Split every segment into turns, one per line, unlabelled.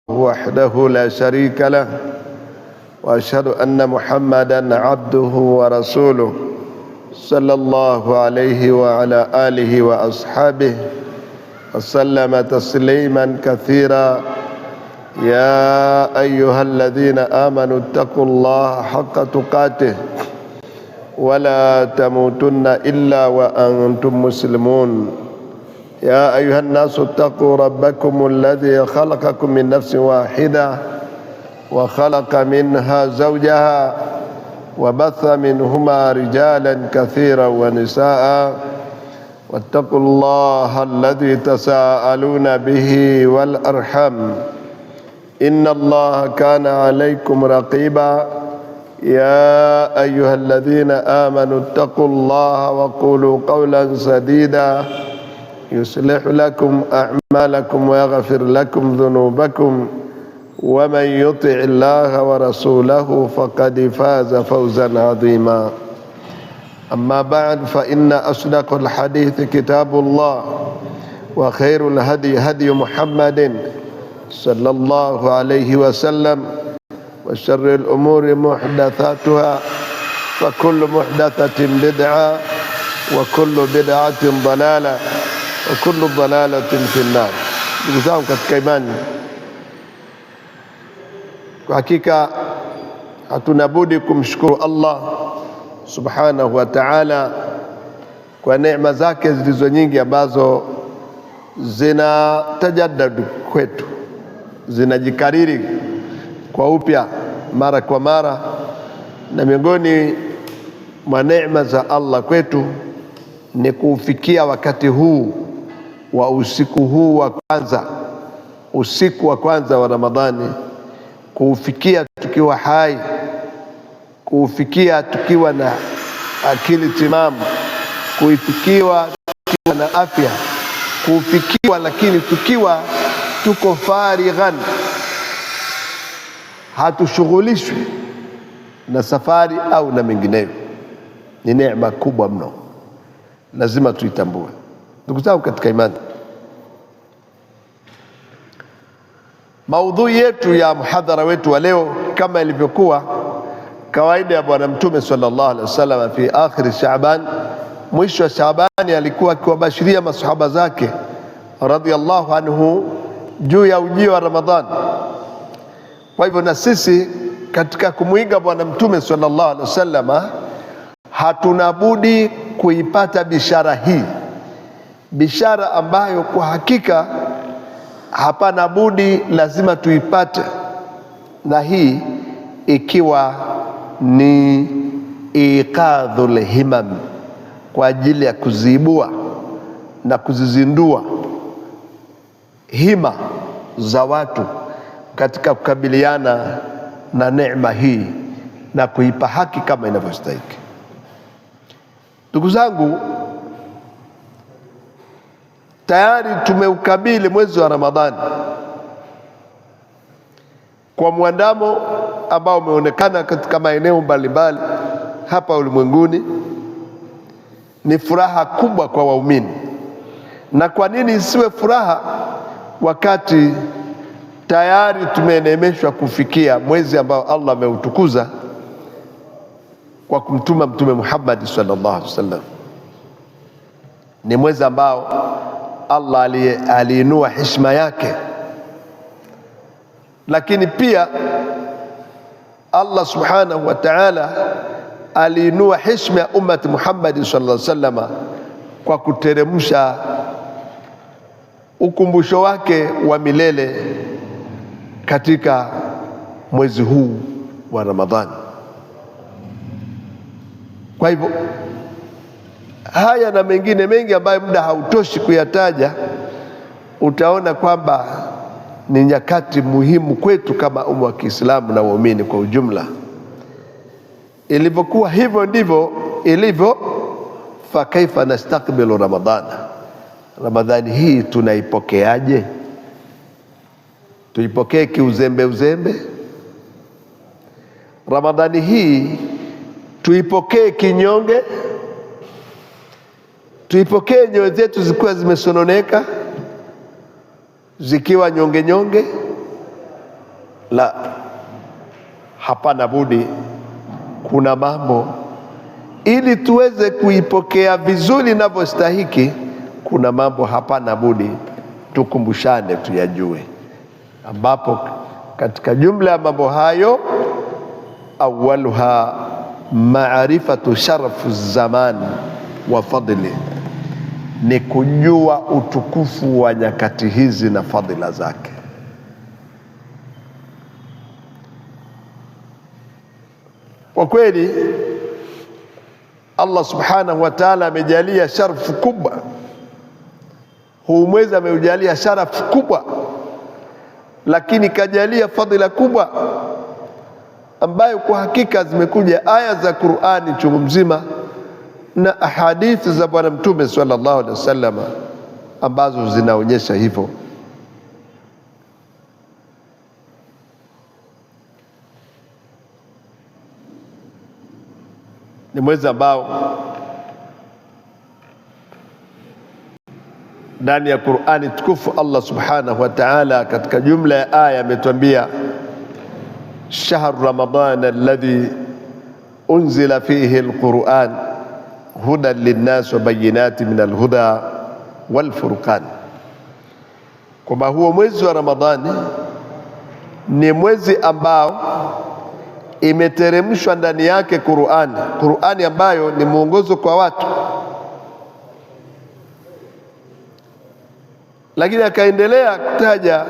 وحده لا شريك له وأشهد أن محمدا عبده ورسوله صلى الله عليه وعلى آله وأصحابه وسلم تسليما كثيرا. يا أيها الذين آمنوا اتقوا الله حق تقاته ولا تموتن إلا وأنتم مسلمون. يا أيها الناس اتقوا ربكم الذي خلقكم من نفس واحدة وخلق منها زوجها وبث منهما رجالا كثيرا ونساء واتقوا الله الذي تساءلون به والأرحام إن الله كان عليكم رقيبا. يا أيها الذين آمنوا اتقوا الله وقولوا قولا سديدا يصلح لكم أعمالكم ويغفر لكم ذنوبكم ومن يطع الله ورسوله فقد فاز فوزا عظيما. أما بعد فإن أصدق الحديث كتاب الله وخير الهدي هدي محمد صلى الله عليه وسلم وشر الأمور محدثاتها فكل محدثة بدعة وكل بدعة ضلالة وكل ضلالة في النار. Ndugu zangu katika imani, kwa hakika hatuna budi kumshukuru Allah subhanahu wa ta'ala kwa neema zake zilizo nyingi ambazo zinatajaddadu kwetu, zinajikariri kwa upya mara kwa mara. Na miongoni mwa neema za Allah kwetu ni kufikia wakati huu wa usiku huu wa kwanza, usiku wa kwanza wa Ramadhani, kufikia tukiwa hai, kufikia tukiwa na akili timamu, kufikiwa tukiwa na afya, kufikiwa lakini tukiwa tuko farighan, hatushughulishwi na safari au na mengineyo. Ni neema kubwa mno, lazima tuitambue. Ndugu zangu katika imani, maudhui yetu ya muhadhara wetu wa leo, kama ilivyokuwa kawaida ya Bwana Mtume sallallahu alaihi wasallam, fi akhir Shaaban, mwisho wa Shaabani, alikuwa akiwabashiria masahaba zake radhiyallahu anhu juu ya ujio wa Ramadhani. Kwa hivyo na sisi katika kumwiga Bwana Mtume sallallahu alaihi wasallam hatuna budi kuipata bishara hii, bishara ambayo kwa hakika hapana budi lazima tuipate, na hii ikiwa ni iqadhul himam, kwa ajili ya kuziibua na kuzizindua hima za watu katika kukabiliana na neema hii na kuipa haki kama inavyostahili. Ndugu zangu, tayari tumeukabili mwezi wa Ramadhani kwa mwandamo ambao umeonekana katika maeneo mbalimbali hapa ulimwenguni. Ni furaha kubwa kwa waumini. Na kwa nini isiwe furaha wakati tayari tumenemeshwa kufikia mwezi ambao Allah ameutukuza kwa kumtuma Mtume Muhammad sallallahu alaihi wasallam? Ni mwezi ambao Allah aliinua heshima yake, lakini pia Allah subhanahu wa ta'ala aliinua heshima ya ummati Muhammad sallallahu alaihi wasallam kwa kuteremsha ukumbusho wake wa milele katika mwezi huu wa Ramadhani. Kwa hivyo haya na mengine mengi ambayo muda hautoshi kuyataja, utaona kwamba ni nyakati muhimu kwetu kama umma wa Kiislamu na waumini kwa ujumla. Ilivyokuwa hivyo ndivyo ilivyo. Fa kaifa nastakbilu Ramadhana, Ramadhani hii tunaipokeaje? Tuipokee kiuzembe uzembe? Ramadhani hii tuipokee kinyonge? Tuipokee nyoyo zetu zikiwa zimesononeka, zikiwa nyonge nyonge, La, hapana budi, kuna mambo ili tuweze kuipokea vizuri inavyostahiki. Kuna mambo hapana budi tukumbushane, tuyajue, ambapo katika jumla ya mambo hayo, awaluha maarifatu sharafu zaman wa fadli, ni kujua utukufu wa nyakati hizi na fadhila zake. Kwa kweli Allah subhanahu wa ta'ala amejalia sharafu kubwa, huu mwezi ameujalia sharafu kubwa, lakini kajalia fadhila kubwa ambayo kwa hakika zimekuja aya za Qur'ani chungu mzima na ahadithi za Bwana Mtume sallallahu alaihi wasallam ambazo zinaonyesha hivyo. Ni mwezi ambao ndani ya Qur'ani tukufu Allah subhanahu wa ta'ala katika jumla ya aya ametuambia, shahru ramadana alladhi unzila fihi alquran hudan linnas wa bayinatin min alhuda walfurqan, kwamba huo mwezi wa Ramadhani ni mwezi ambao imeteremshwa ndani yake Qur'ani ambayo ni mwongozo kwa watu. Lakini akaendelea kutaja,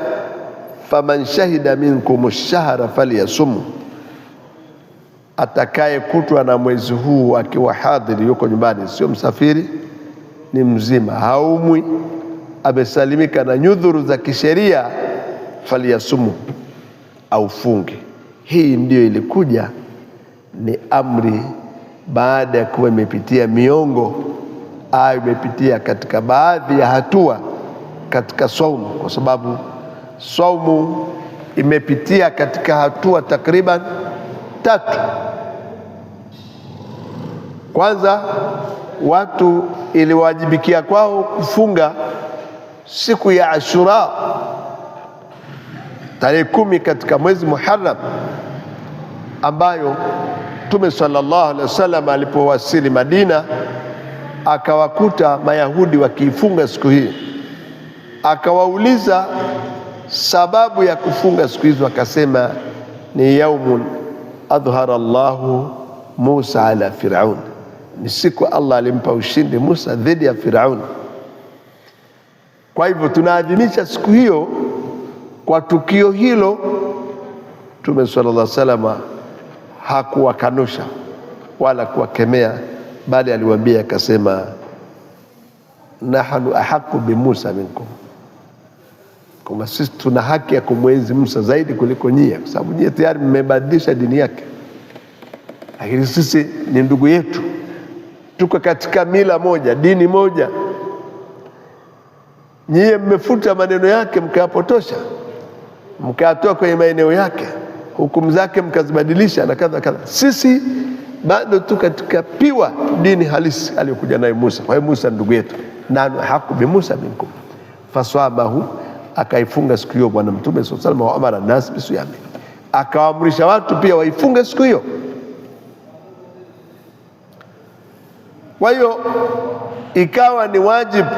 faman shahida minkum ash-shahra falyasum, atakaye kutwa na mwezi huu akiwa hadhiri, yuko nyumbani, sio msafiri, ni mzima, haumwi, amesalimika na nyudhuru za kisheria, falyasumu, au funge. Hii ndiyo ilikuja, ni amri baada ya kuwa imepitia miongo au imepitia katika baadhi ya hatua katika saumu, kwa sababu saumu imepitia katika hatua takriban 3. Kwanza, watu iliwajibikia kwao kufunga siku ya Ashura tarehe 10 katika mwezi Muharram, ambayo Mtume sallallahu alaihi wasallam alipowasili Madina akawakuta Mayahudi wakiifunga siku hii. Akawauliza sababu ya kufunga siku hizo, akasema ni yaumun adhhara Allahu Musa ala Firaun, ni siku Allah alimpa ushindi Musa dhidi ya Firaun. Kwa hivyo tunaadhimisha siku hiyo kwa tukio hilo. Mtume sallallahu alaihi wasallam hakuwakanusha wala kuwakemea, bali aliwaambia akasema, nahnu ahaqu bi Musa minkum, kwamba sisi tuna haki ya kumwenzi Musa zaidi kuliko nyie, kwa sababu nyie tayari mmebadilisha dini yake, lakini sisi ni ndugu yetu, tuko katika mila moja, dini moja. Nyie mmefuta maneno yake, mkayapotosha, mkayatoa kwenye maeneo yake, hukumu zake mkazibadilisha na kadha kadha. Sisi bado tu katika piwa dini halisi aliyokuja nayo Musa. Kwa hiyo Musa ndugu yetu, nanu haku bi Musa minkum, faswabahu, akaifunga siku hiyo Bwana Mtume sallallahu alaihi wasallam, wa amara nas bisiyami, akawaamrisha watu pia waifunge siku hiyo. Kwa hiyo ikawa ni wajibu,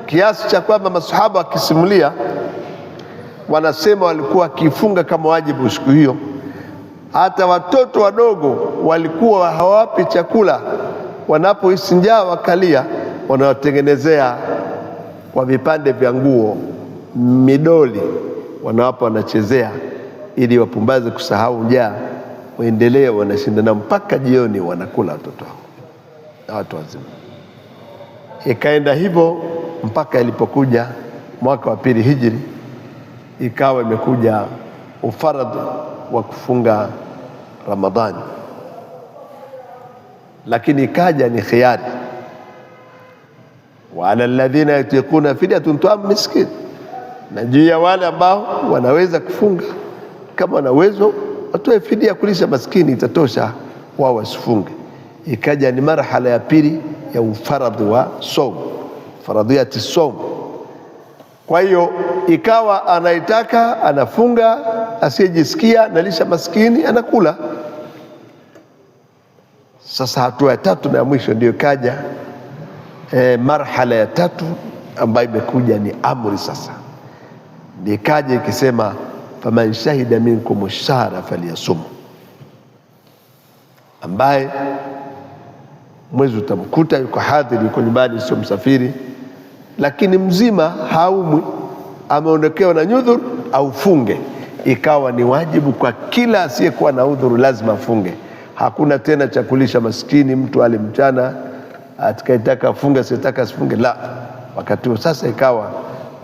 kiasi cha kwamba masahaba wakisimulia wanasema walikuwa wakifunga kama wajibu siku hiyo. Hata watoto wadogo walikuwa hawapi chakula, wanapohisi njaa wakalia, wanawatengenezea kwa vipande vya nguo midoli, wanawapa, wanachezea, ili wapumbaze kusahau njaa, waendelee, wanashindana mpaka jioni wanakula watoto hao na watu wazima. Ikaenda hivyo mpaka ilipokuja mwaka wa 2 Hijri, ikawa imekuja ufaradhi wa kufunga Ramadhani, lakini ikaja ni khiyari, wa ala alladhina yutiquna fidyatun ta'am miskin, na juu ya wale ambao wanaweza kufunga, kama wana uwezo watoe fidia kulisha maskini, itatosha wao wasifunge. Ikaja ni marhala ya pili ya ufaradhi wa saum, faradhiyati saum. Kwa hiyo ikawa anaitaka anafunga, asiyejisikia analisha maskini anakula. Sasa hatua ya tatu na ya mwisho ndio kaja marhala ya tatu ambayo imekuja ni amri. Sasa ndio kaja ikisema faman shahida minkum ash-shahra falyasum, ambaye mwezi utamkuta yuko hadhiri, yuko nyumbani, sio msafiri, lakini mzima haumwi, ameondokewa na nyudhur, au funge. Ikawa ni wajibu kwa kila asiyekuwa na udhuru, lazima afunge. Hakuna tena cha kulisha maskini, mtu ale mchana, atakayetaka afunge, asitaka asifunge, la. Wakati huo sasa ikawa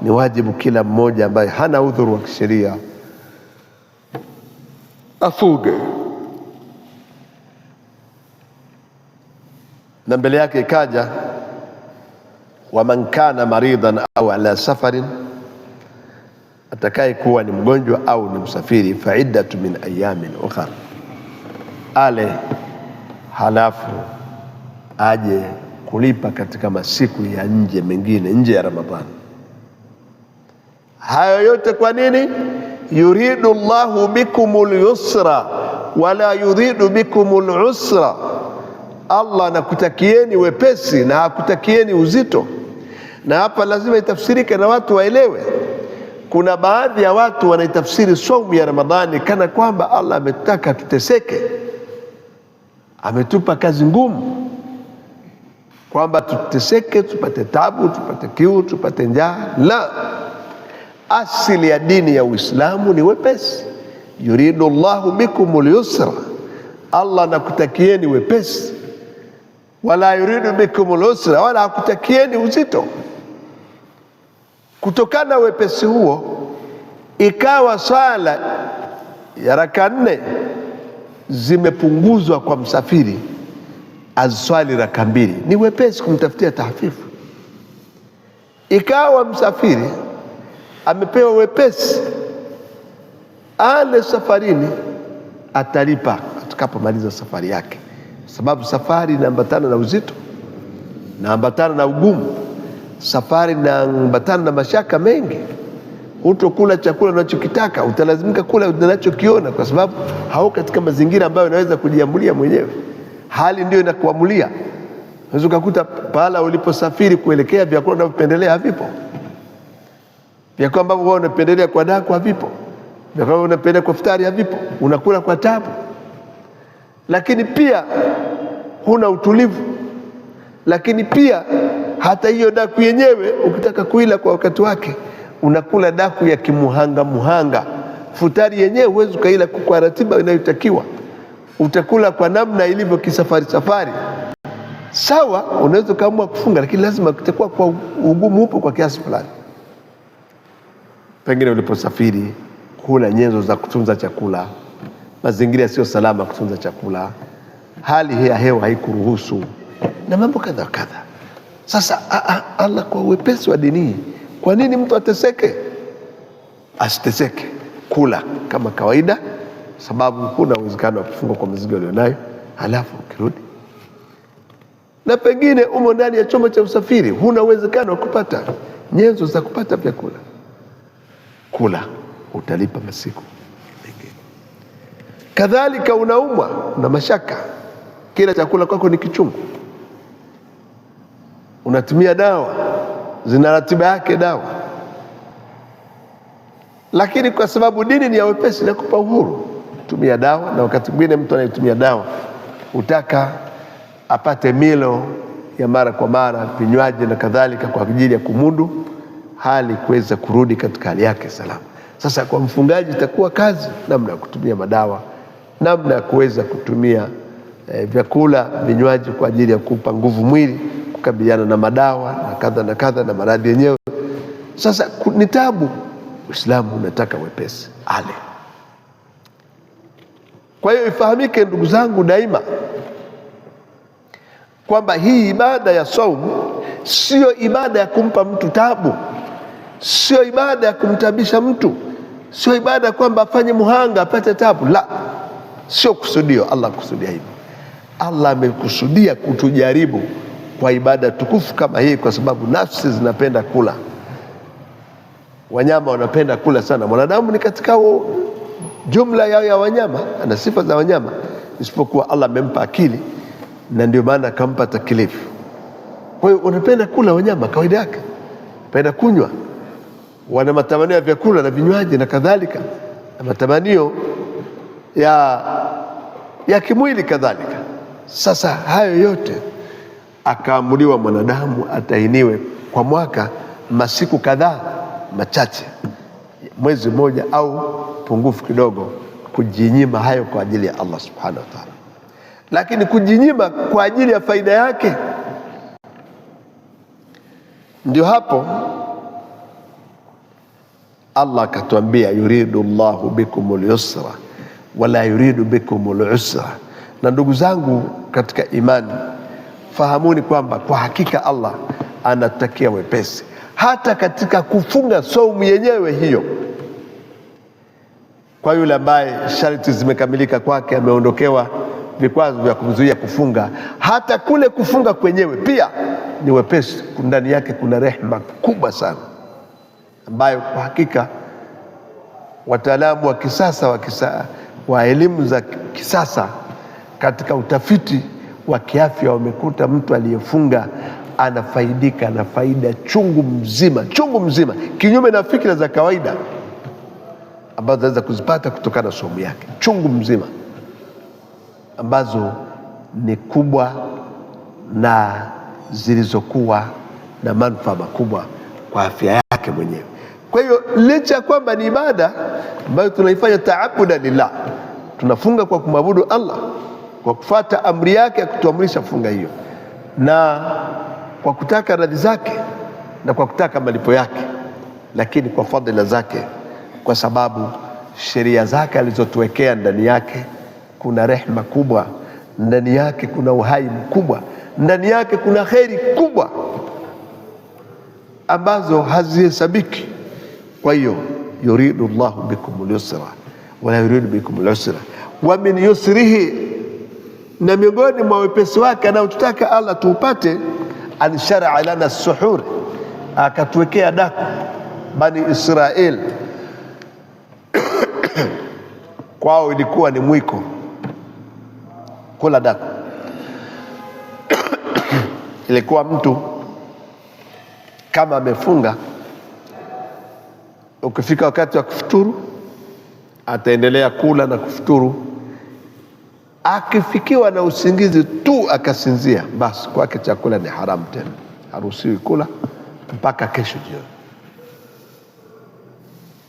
ni wajibu kila mmoja ambaye hana udhuru wa kisheria afunge. Na mbele yake ikaja waman kana maridan au ala safarin, atakaye kuwa ni mgonjwa au ni msafiri, fa'iddatu min ayamin ukhra, ale halafu aje kulipa katika masiku ya nje mengine, nje ya Ramadhani. Hayo yote kwa nini? Yuridu Allahu bikumul yusra wala yuridu bikumul usra. Allah anakutakieni wepesi na hakutakieni uzito. Na hapa lazima itafsirike na watu waelewe. Kuna baadhi ya watu wanaitafsiri saumu ya Ramadhani kana kwamba Allah ametaka tuteseke, ametupa kazi ngumu, kwamba tuteseke, tupate tabu, tupate kiu, tupate njaa. La, asili ya dini ya Uislamu ni wepesi. Yuridu Allahu bikumul yusra, Allah anakutakieni wepesi, wala yuridu bikumul usra, wala hakutakieni uzito. Kutokana na wepesi huo, ikawa swala ya raka 4 zimepunguzwa kwa msafiri, aziswali raka 2. Ni wepesi kumtafutia tahfifu. Ikawa msafiri amepewa wepesi, ale safarini, atalipa atakapomaliza safari yake, sababu safari inaambatana na uzito, inaambatana na ugumu, safari inaambatana na mashaka mengi. Hutokula chakula unachokitaka, utalazimika kula unachokiona, kwa sababu hauko katika mazingira ambayo unaweza kujiamulia mwenyewe. Hali ndio inakuamulia. Unaweza kukuta pahala uliposafiri kuelekea, vyakula unavyopendelea havipo. Vyakula ambavyo wewe unapendelea kwa daku havipo. Vyakula unapendelea kwa futari havipo. Unakula kwa tabu. Lakini pia huna utulivu. Lakini pia hata hiyo daku yenyewe ukitaka kuila kwa wakati wake, unakula daku ya kimuhanga muhanga. Futari yenyewe huwezi kuila kwa ratiba inayotakiwa. Utakula kwa namna ilivyo kisafari safari. Sawa, unaweza kaamua kufunga, lakini lazima kutakuwa kwa ugumu upo kwa kiasi fulani. Pengine uliposafiri kula nyenzo za kutunza chakula, mazingira sio salama kutunza chakula, hali ya hewa haikuruhusu, na mambo kadha kadha. Sasa Allah kwa wepesi wa dini, kwa nini mtu ateseke? Asiteseke, kula kama kawaida, sababu kuna uwezekano wa kufunga kwa mizigo ulionayo, halafu ukirudi. Na pengine umo ndani ya chombo cha usafiri, huna uwezekano wa kupata nyenzo za kupata vyakula, kula, utalipa masiku mengine. Kadhalika unaumwa na mashaka, kila chakula kwako ni kichungu, unatumia dawa, zina ratiba yake dawa, lakini kwa sababu dini ni ya wepesi na kupa uhuru, tumia dawa. Na wakati mwingine mtu anayetumia dawa utaka apate milo ya mara kwa mara, vinywaji na kadhalika, kwa ajili ya kumudu hali kuweza kurudi katika hali yake salama. Sasa kwa mfungaji itakuwa kazi namna ya kutumia madawa, namna ya kuweza kutumia vyakula, vinywaji kwa ajili ya kupa nguvu mwili kukabiliana na madawa na kadha na kadha na maradhi yenyewe. Sasa ni tabu. Uislamu unataka wepesi, ale. Kwa hiyo ifahamike ndugu zangu daima kwamba hii ibada ya saumu sio ibada ya kumpa mtu tabu, sio ibada ya kumtabisha mtu, sio ibada kwamba afanye muhanga apate tabu. La, sio kusudio. Allah kusudia hivyo. Allah amekusudia kutujaribu kwa ibada tukufu kama hii, kwa sababu nafsi zinapenda kula. Wanyama wanapenda kula sana. Mwanadamu ni katika jumla ya wanyama, ana sifa za wanyama, isipokuwa Allah amempa akili na ndio maana akampa taklifu. Kwa hiyo wanapenda kula wanyama kawaida yake, wanapenda kunywa, wana matamanio ya vyakula na vinywaji na kadhalika, na matamanio ya kimwili kadhalika. Sasa hayo yote akaamuliwa mwanadamu atainiwe kwa mwaka masiku kadhaa machache, mwezi mmoja au pungufu kidogo, kujinyima hayo kwa ajili ya Allah subhanahu wa ta'ala. Lakini kujinyima kwa ajili ya faida yake, ndio hapo Allah akatuambia, yuridu Allahu bikumul yusra wala yuridu bikumul usra. Na ndugu zangu katika imani, fahamuni kwamba kwa hakika Allah anatakia wepesi hata katika kufunga saumu yenyewe hiyo. Kwa yule ambaye sharti zimekamilika kwake, ameondokewa vikwazo vya kumzuia kufunga, hata kule kufunga kwenyewe pia ni wepesi. Ndani yake kuna rehema kubwa sana, ambayo kwa hakika wataalamu wa kisasa wa elimu za kisasa katika utafiti wa kiafya wamekuta mtu aliyefunga anafaidika na faida chungu mzima, kinyume na fikra za kawaida ambazo anaweza kuzipata kutokana na somo yake, chungu mzima, ambazo ni kubwa na zilizokuwa na manufaa makubwa kwa afya yake mwenyewe. Kwa hiyo licha ya kwamba ni ibada ambayo tunaifanya taabuda lillah, tunafunga kwa kumwabudu Allah, kwa kufuata amri yake ya kutuamrisha funga hiyo, na kwa kutaka radhi zake na kwa kutaka malipo yake, lakini kwa fadhila zake, kwa sababu sheria zake alizotuwekea ndani yake kuna rehema kubwa, ndani yake kuna uhai mkubwa, ndani yake kuna kheri kubwa ambazo hazihesabiki. Kwa hiyo yuridu Allahu bikumul yusra wala yuridu bikumul usra wa min yusrihi, na miongoni mwa wepesi wake anaotutaka Allah tuupate, an shar'a lana as-suhur, akatuwekea daku Bani Israel kwao ilikuwa ni mwiko kula daku. Ilikuwa mtu kama amefunga, ukifika wakati wa kufuturu ataendelea kula na kufuturu. Akifikiwa na usingizi tu akasinzia, basi kwake chakula ni haramu tena, haruhusiwi kula mpaka kesho jioni.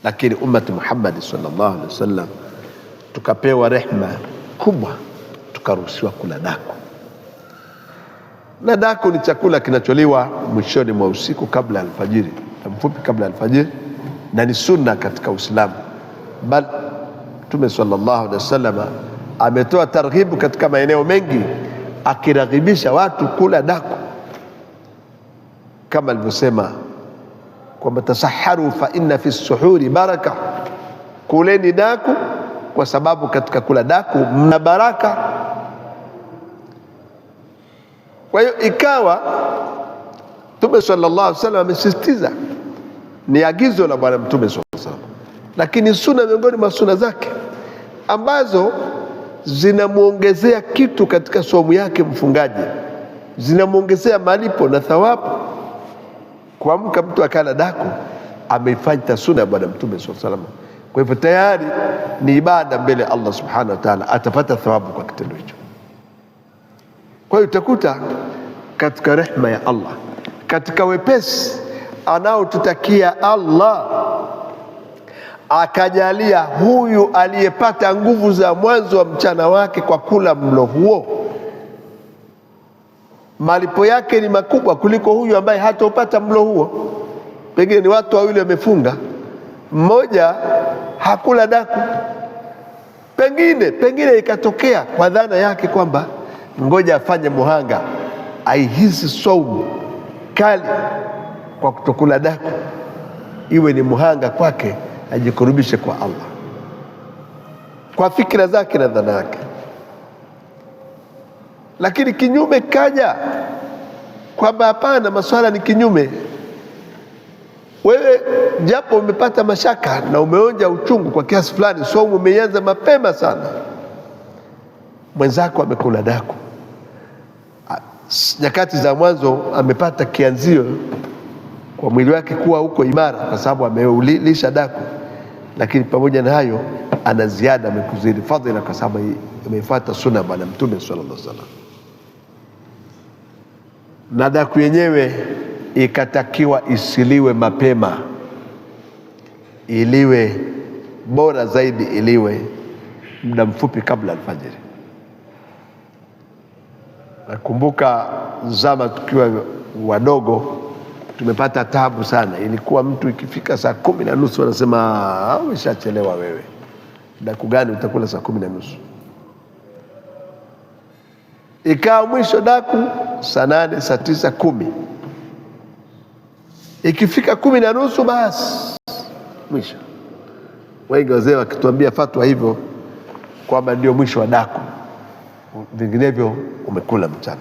Lakini ummati Muhammad sallallahu alaihi wasallam tukapewa rehma kubwa, tukaruhusiwa kula daku. Na daku ni chakula kinacholiwa mwishoni mwa usiku kabla ya alfajiri, mfupi kabla ya alfajiri, na ni sunna katika Uislamu. Bal Mtume sallallahu alaihi wasallam ametoa targhibu katika maeneo mengi, akiraghibisha watu kula daku, kama alivyosema kwamba tasaharu fa inna fi suhuri baraka, kuleni daku kwa sababu katika kula daku mna baraka. Kwa hiyo ikawa Mtume sallallahu alaihi wasallam amesisitiza, ni agizo la Bwana Mtume sallallahu alaihi wasallam, lakini sunna miongoni mwa sunna zake ambazo zinamuongezea kitu katika somu yake mfungaji, zinamuongezea malipo na thawabu. Kuamka mtu akala daku, ameifanya sunna ya Bwana Mtume sallallahu alaihi wasallam. Kwa hivyo tayari ni ibada mbele Allah subhanahu wa ta'ala, atapata thawabu kwa kitendo hicho. Kwa hiyo utakuta katika rehema ya Allah, katika wepesi anaotutakia Allah, akajalia huyu aliyepata nguvu za mwanzo wa mchana wake kwa kula mlo huo, malipo yake ni makubwa kuliko huyu ambaye hataupata mlo huo. Pengine ni watu wawili wamefunga, mmoja hakula daku, pengine ikatokea kwa dhana yake kwamba ngoja afanye muhanga, aihisi saumu kali kwa kutokula daku, iwe ni muhanga kwake, ajikurubishe kwa Allah kwa fikra zake na dhana yake. Lakini kinyume kaja kwamba hapana, maswala ni kinyume. Wewe japo umepata mashaka na umeonja uchungu kwa kiasi fulani, somo umeanza mapema sana, mwenzako amekula daku, nyakati za mwanzo amepata kianzio kwa mwili wake kuwa huko imara kwa sababu ameulisha daku, lakini pamoja na hayo ana ziada, amekuzidi fadhila kwa sababu amefuata sunna bwana Mtume sallallahu alaihi wasallam. Na daku yenyewe ikatakiwa isiliwe mapema, iliwe bora zaidi, iliwe muda mfupi kabla alfajiri. Nakumbuka zama tukiwa wadogo tumepata tabu sana, ilikuwa mtu ikifika saa 10:30 anasema umeshachelewa wewe, daku gani utakula saa 10:30? Ikawa mwisho daku saa 8, saa 9, 10. Ikifika 10:30 basi mwisho. Wengi wazee wakituambia fatwa hivyo kwamba ndio mwisho wa daku, vinginevyo umekula mchana.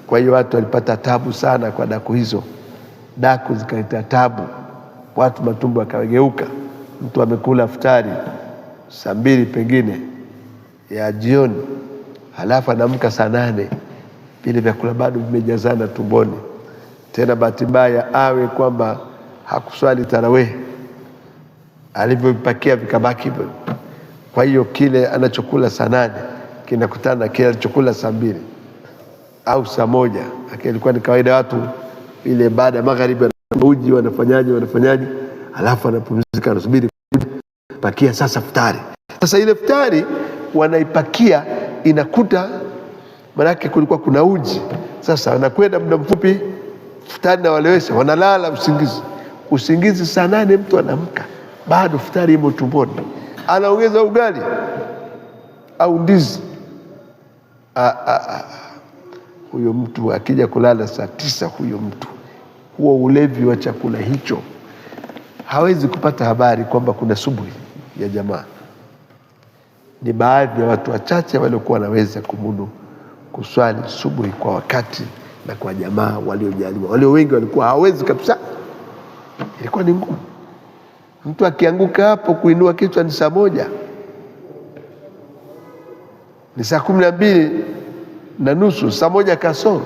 Kwa hiyo watu walipata tabu sana kwa daku hizo. Daku zikaleta tabu, watu matumbo yakageuka. Mtu amekula iftari saa 2 pengine ya jioni, halafu anaamka saa 8, vile vyakula bado vimejazana tumboni. Tena bahati mbaya awe kwamba hakuswali tarawih, alivyopakia vikabaki hivyo. Kwa hiyo kile anachokula saa 8 kinakutana na kile alichokula saa 2 au saa 1. Ilikuwa ni kawaida watu ile baada ya magharibi uji wanafanyaje, alafu anapumzika, anasubiri pakia sasa iftari. Sasa ile iftari wanaipakia inakuta, manake kulikuwa kuna uji. Sasa wanakwenda muda mfupi iftari na walewesha, wanalala usingizi saa 8 mtu anaamka bado iftari imo tumboni, anaongeza ugali au ndizi. Huyo mtu akija kulala saa 9, huyo mtu, huo ulevi wa chakula hicho, hawezi kupata habari kwamba kuna subuhi ya jamaa. Ni baadhi ya watu wachache waliokuwa wanaweza kumudu kuswali subuhi kwa wakati na kwa jamaa waliojaliwa. Walio wengi walikuwa hawezi kabisa, ilikuwa ni ngumu. Mtu akianguka hapo kuinua kichwa ni saa 1, ni saa 12:30, saa 1 kasoro.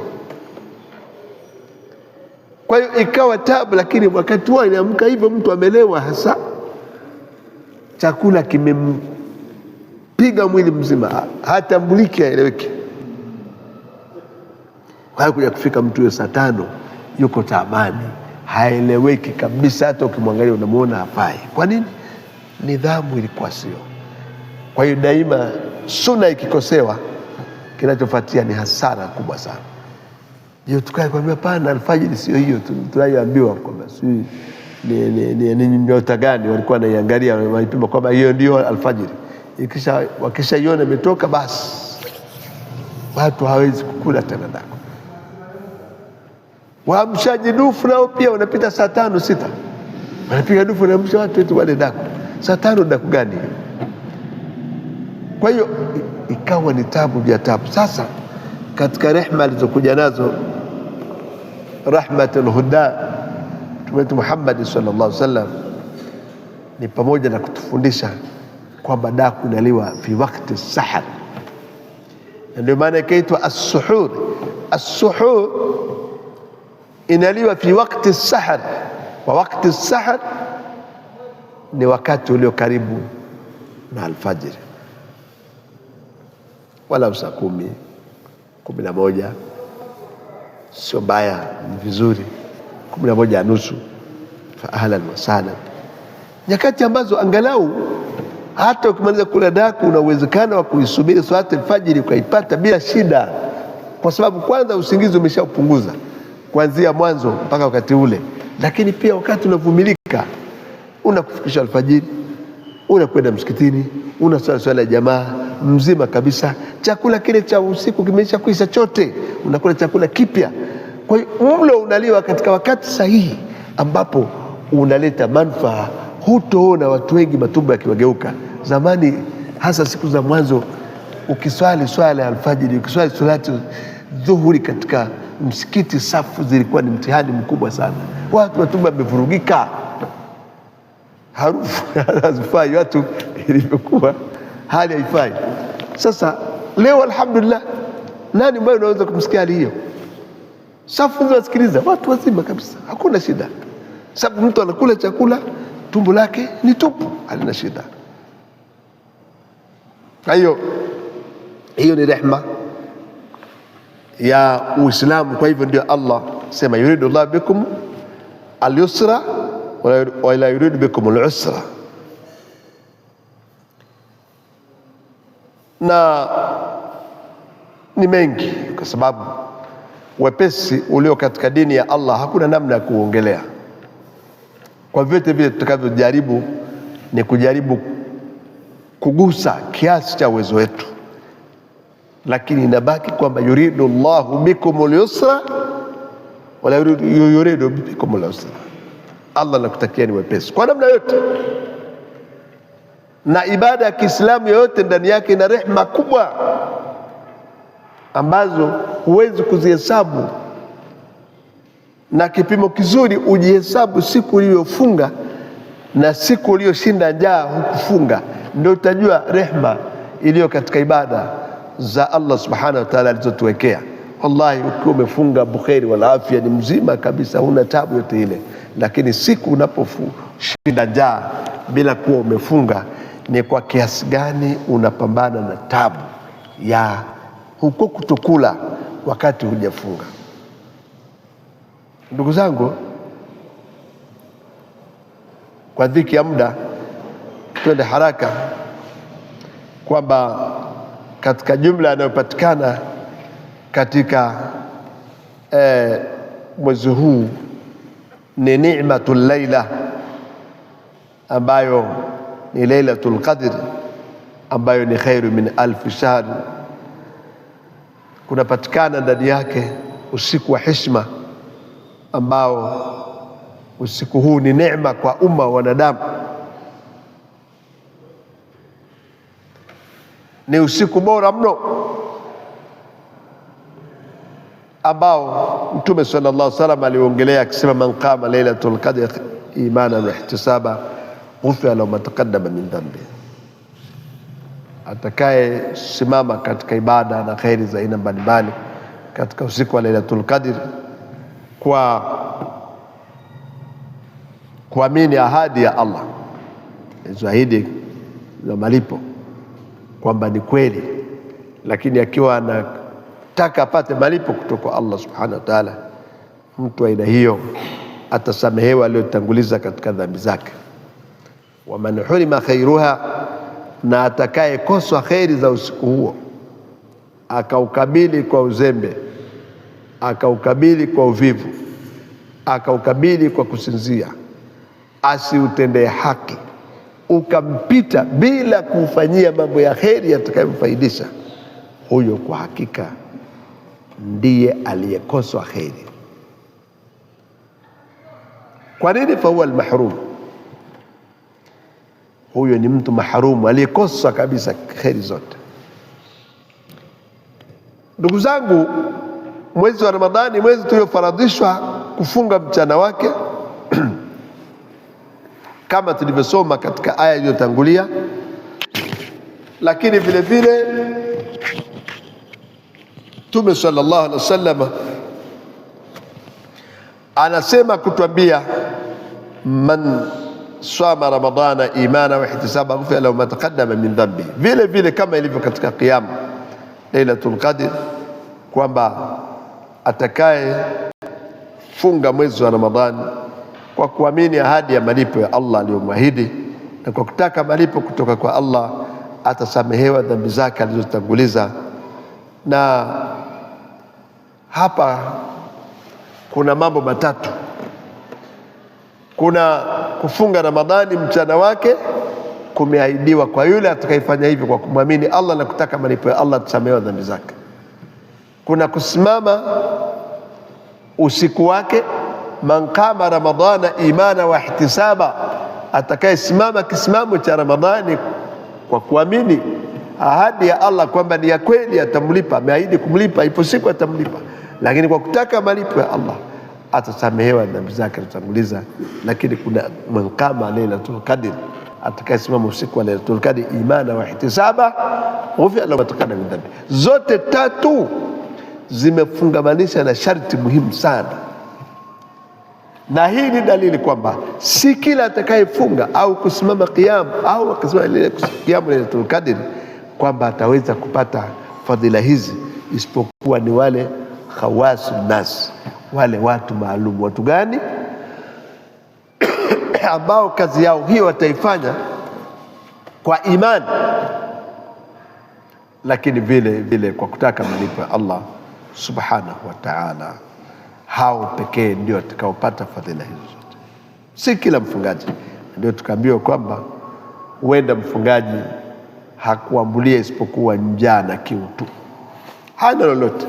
Kwa hiyo ikawa tabu, lakini wakati huo inaamka hivyo mtu amelewa hasa, chakula kimempiga mwili mzima, hatambuliki, haeleweki. Kuja kufika mtu huyo saa 5 yuko taabani, haeleweki kabisa, hata ukimwangalia unamuona hafai. Kwa nini? Nidhamu ilikuwa sio. Kwa hiyo daima sunna ikikosewa, kinachofuatia ni hasara kubwa sana. Ndio tukae kwambia pana alfajiri sio hiyo tunayoambiwa kwamba ni nyota gani walikuwa wanaiangalia, walipima kwamba hiyo ndio alfajiri. Wakishaiona imetoka basi watu hawezi kukula tena daku. Waamshaji dufu nao pia wanapita saa 5, 6, wanapiga dufu na amsha watu wetu wale daku. Saa 5 daku gani? Kwa hiyo ikawa ni tabu vya tabu. Sasa katika rehema alizokuja nazo rahmatul huda Mtume Muhammad sallallahu alaihi wasallam ni pamoja na kutufundisha kwamba daku inaliwa fi wakati sahar, ndio maana ikaitwa as-suhur. As-suhur inaliwa fi wakati sahar, wa wakati sahar ni wakati ulio karibu na alfajiri, wala saa 10, 11 sio mbaya, ni vizuri. 11:30 fa ahlan wa sahlan, nyakati ambazo angalau hata ukimaliza kula daku una uwezekano wa kuisubiri swala alfajiri ukaipata bila shida, kwa sababu kwanza usingizi umeshaupunguza kuanzia mwanzo mpaka wakati ule. Lakini pia wakati unavumilika, unakufikisha alfajiri, unakwenda msikitini, unaswali swala ya jamaa mzima kabisa, chakula kile cha usiku kimeisha kuisha chote, unakula chakula kipya. Kwa hiyo mlo unaliwa katika wakati sahihi ambapo unaleta manufaa. Hutoona watu wengi matumbo yakiwageuka. Zamani hasa siku za mwanzo, ukiswali swala ya alfajiri, ukiswali salatu dhuhuri katika msikiti safu zilikuwa ni mtihani mkubwa sana, watu watumba wamevurugika, harufu hazifai, watu ilivyokuwa hali haifai. Sasa leo alhamdulillah, nani ambaye unaweza kumsikia hali hiyo? Safu zinasikiliza watu wazima kabisa, hakuna shida, sababu mtu anakula chakula tumbo lake ni tupu, halina shida. Kwa hiyo ni rehma ya Uislamu. Kwa hivyo ndio Allah sema yuridu Allah bikum al-yusra wa la yuridu bikum al-usra. Na ni mengi, kwa sababu wepesi ulio katika dini ya Allah hakuna namna ya kuongelea. Kwa vyote vile tutakavyojaribu ni kujaribu kugusa kiasi cha uwezo wetu, lakini inabaki kwamba yuridu Allahu bikum al-yusra wala yuridu bikum al-usra. Allah anakutakia ni wepesi kwa namna yote, na ibada ya Kiislamu yoyote ndani yake ina rehema kubwa ambazo huwezi kuzihesabu, na kipimo kizuri ujihesabu siku uliyofunga na siku uliyoshinda njaa hukufunga, ndio utajua rehema iliyo katika ibada za Allah subhanahu wa ta'ala alizotuwekea. Wallahi, ukiwa umefunga bukheri wala afya, ni mzima kabisa, huna tabu yote ile, lakini siku unaposhinda njaa bila kuwa umefunga, ni kwa kiasi gani unapambana na tabu ya huko kutokula wakati hujafunga. Ndugu zangu, kwa dhiki ya muda twende haraka, kwamba katika jumla yanayopatikana katika mwezi huu ni ni'matul laila, ambayo ni Lailatul Qadr, ambayo ni khairu min alf shahr. Kunapatikana ndani yake usiku wa heshima, ambao usiku huu ni neema kwa umma wa wanadamu. Ni usiku bora mno ambao Mtume sallallahu alaihi wasallam aliongelea akisema, man qama Lailatul Qadr imanan wa ihtisaba ghufira lahu ma taqaddama min dhanbi. Atakaye simama katika ibada na khairi za aina mbalimbali katika usiku wa Lailatul Qadr kwa kuamini ahadi ya Allah, hizo ahadi za malipo kwamba ni kweli, lakini akiwa anataka apate malipo kutoka kwa Allah subhanahu wa ta'ala, mtu aina hiyo atasamehewa aliyotanguliza katika dhambi zake. Wa man hurima khairuha, na atakaye koswa khairi za usiku huo, akaukabili kwa uzembe, akaukabili kwa uvivu, akaukabili kwa kusinzia, asiutendee haki, ukampita bila kufanyia mambo ya kheri yatakayomfaidisha, huyo kwa hakika ndiye aliyekoswa kheri. Kwa nini? Fahuwa almahrum, huyo ni mtu mahrumu aliyekoswa kabisa kheri zote. Ndugu zangu, mwezi wa Ramadhani, mwezi tuliofaradhishwa kufunga mchana wake kama tulivyosoma katika aya iliyotangulia, lakini vile vile Mtume sallallahu alaihi wasallam anasema kutuambia, man swama ramadhana imana wa ihtisaba ghufira lahu ma taqaddama min dhanbi. Vile vile kama ilivyo katika qiyam Lailatul Qadr, kwamba atakaye funga mwezi wa Ramadhani kwa kuamini ahadi ya malipo ya Allah aliyomwahidi na kwa kutaka malipo kutoka kwa Allah, atasamehewa dhambi zake alizotanguliza. Na hapa kuna mambo matatu. Kuna kufunga Ramadhani mchana wake kumeahidiwa kwa yule atakayefanya hivyo kwa kumwamini Allah na kutaka malipo ya Allah, atasamehewa dhambi zake. Kuna kusimama usiku wake, man qama ramadhana imana wa ihtisaba, atakayesimama kisimamo cha Ramadhani kwa kuamini ahadi ya Allah kwamba ni ya kweli, atamlipa, ameahidi kumlipa, ipo siku atamlipa, lakini kwa kutaka malipo ya Allah atasamehewa dhambi zake alizotanguliza. Lakini kuna man qama Lailatul Qadr, atakayesimama usiku wa Lailatul Qadr imana wa ihtisaba ghufira lahu ma taqaddama min dhanbi. Zote tatu zimefungamanisha na sharti muhimu sana, na hii ni dalili kwamba si kila atakayefunga au kusimama qiyam au kusimama qiyam Lailatul Qadr kwamba ataweza kupata fadhila hizi, isipokuwa ni wale khawasu nas, wale watu maalum. Watu gani? ambao kazi yao hiyo wataifanya kwa imani, lakini vile vile kwa kutaka malipo ya Allah subhanahu wa ta'ala. Hao pekee ndio watakaopata fadhila hizo zote, si kila mfungaji. Ndio tukaambiwa kwamba huenda mfungaji hakuambulia isipokuwa njaa na kiu tu, hana lolote.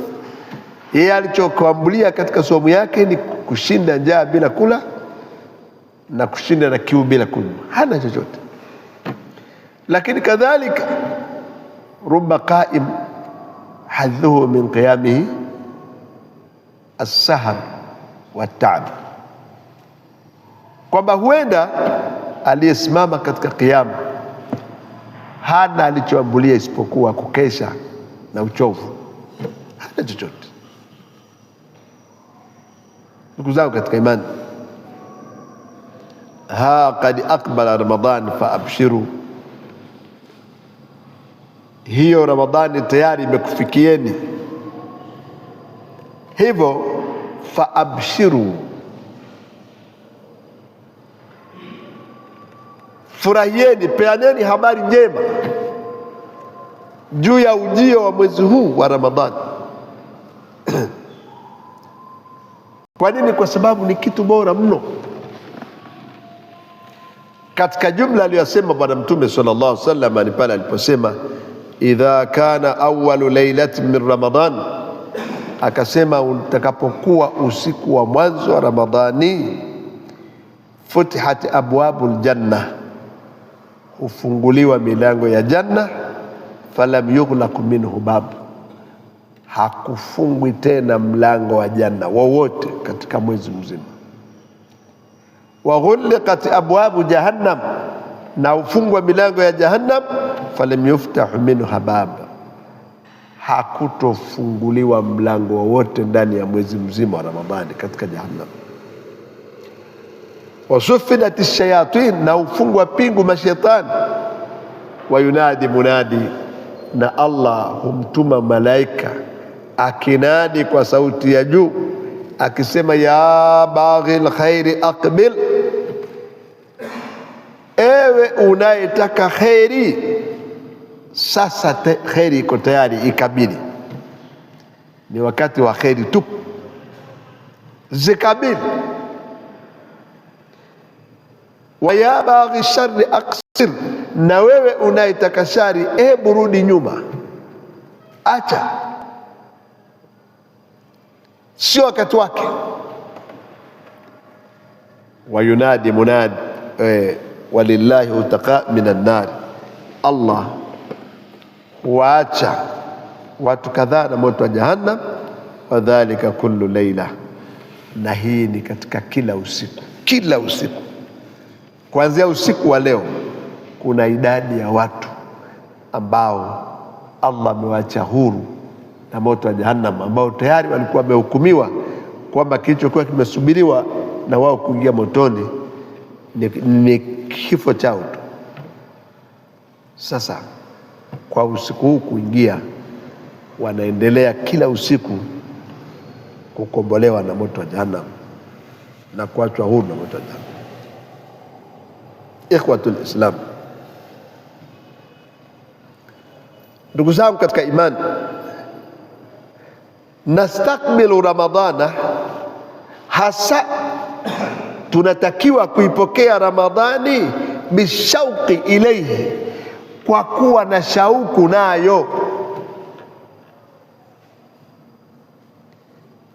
Yeye alichokuambulia katika somo yake ni kushinda njaa bila kula na kushinda na kiu bila kunywa, hana chochote. Lakini kadhalika rubba qaim hadhuhu min qiyamihi as-sahar wa ta'ab, kwamba huenda aliyesimama katika qiyama hana alichoambulia isipokuwa kukesha na uchovu, hana chochote. Ndugu zangu katika imani, qad aqbala Ramadhan fa abshiru, hiyo Ramadhani tayari imekufikieni, hivyo fa abshiru, furahieni, peaneni habari njema juu ya ujio wa mwezi huu wa Ramadhani. Kwa nini? Kwa sababu ni kitu bora mno. Katika jumla aliyosema Bwana Mtume sallallahu alaihi wasallam ni pale aliposema idha kana awwalu lailatin min Ramadan, akasema utakapokuwa usiku wa mwanzo wa Ramadhani, futihat abwabul janna, hufunguliwa milango ya janna, falam yughlaq minhu bab, hakufungwi tena mlango wa janna wowote katika mwezi mzima. Wa ghulqat abwabu jahannam, na ufungwa milango ya jahannam, falam yuftahu minhu bab, hakutofunguliwa mlango wowote ndani ya mwezi mzima wa Ramadhani katika jahannam. Wa sufidat ash-shayatin, na ufungwa pingu mashaitani. Wa yunadi munadi, na Allah humtuma malaika akinadi kwa sauti ya juu akisema ya baghil khairi aqbil, ewe unayetaka khairi sasa khairi iko tayari, ikabili. Ni wakati wa khairi tu, zikabili. Wa ya baghi sharri aqsir, na wewe unayetaka shari, hebu rudi nyuma, acha, sio wakati wake. Wa yunadi munadi walillahi utaqa minan nar, Allah waacha watu kadhaa na moto wa jahannam. Wadhalika kullu laila, na hii ni katika kila usiku. Kila usiku, kuanzia usiku wa leo, kuna idadi ya watu ambao Allah amewaacha huru na moto wa jahannam, ambao tayari walikuwa wamehukumiwa kwamba kilichokuwa kimesubiriwa na wao kuingia motoni ni kifo chao tu. Sasa kwa usiku huu kuingia, wanaendelea kila usiku kukombolewa na moto wa jahannam na kuachwa huru na moto wa jahannam. Ikhwatul Islam, ndugu zangu katika imani, nastakbilu Ramadhana, hasa tunatakiwa kuipokea Ramadhani bishauqi ilayhi, kwa kuwa na shauku nayo.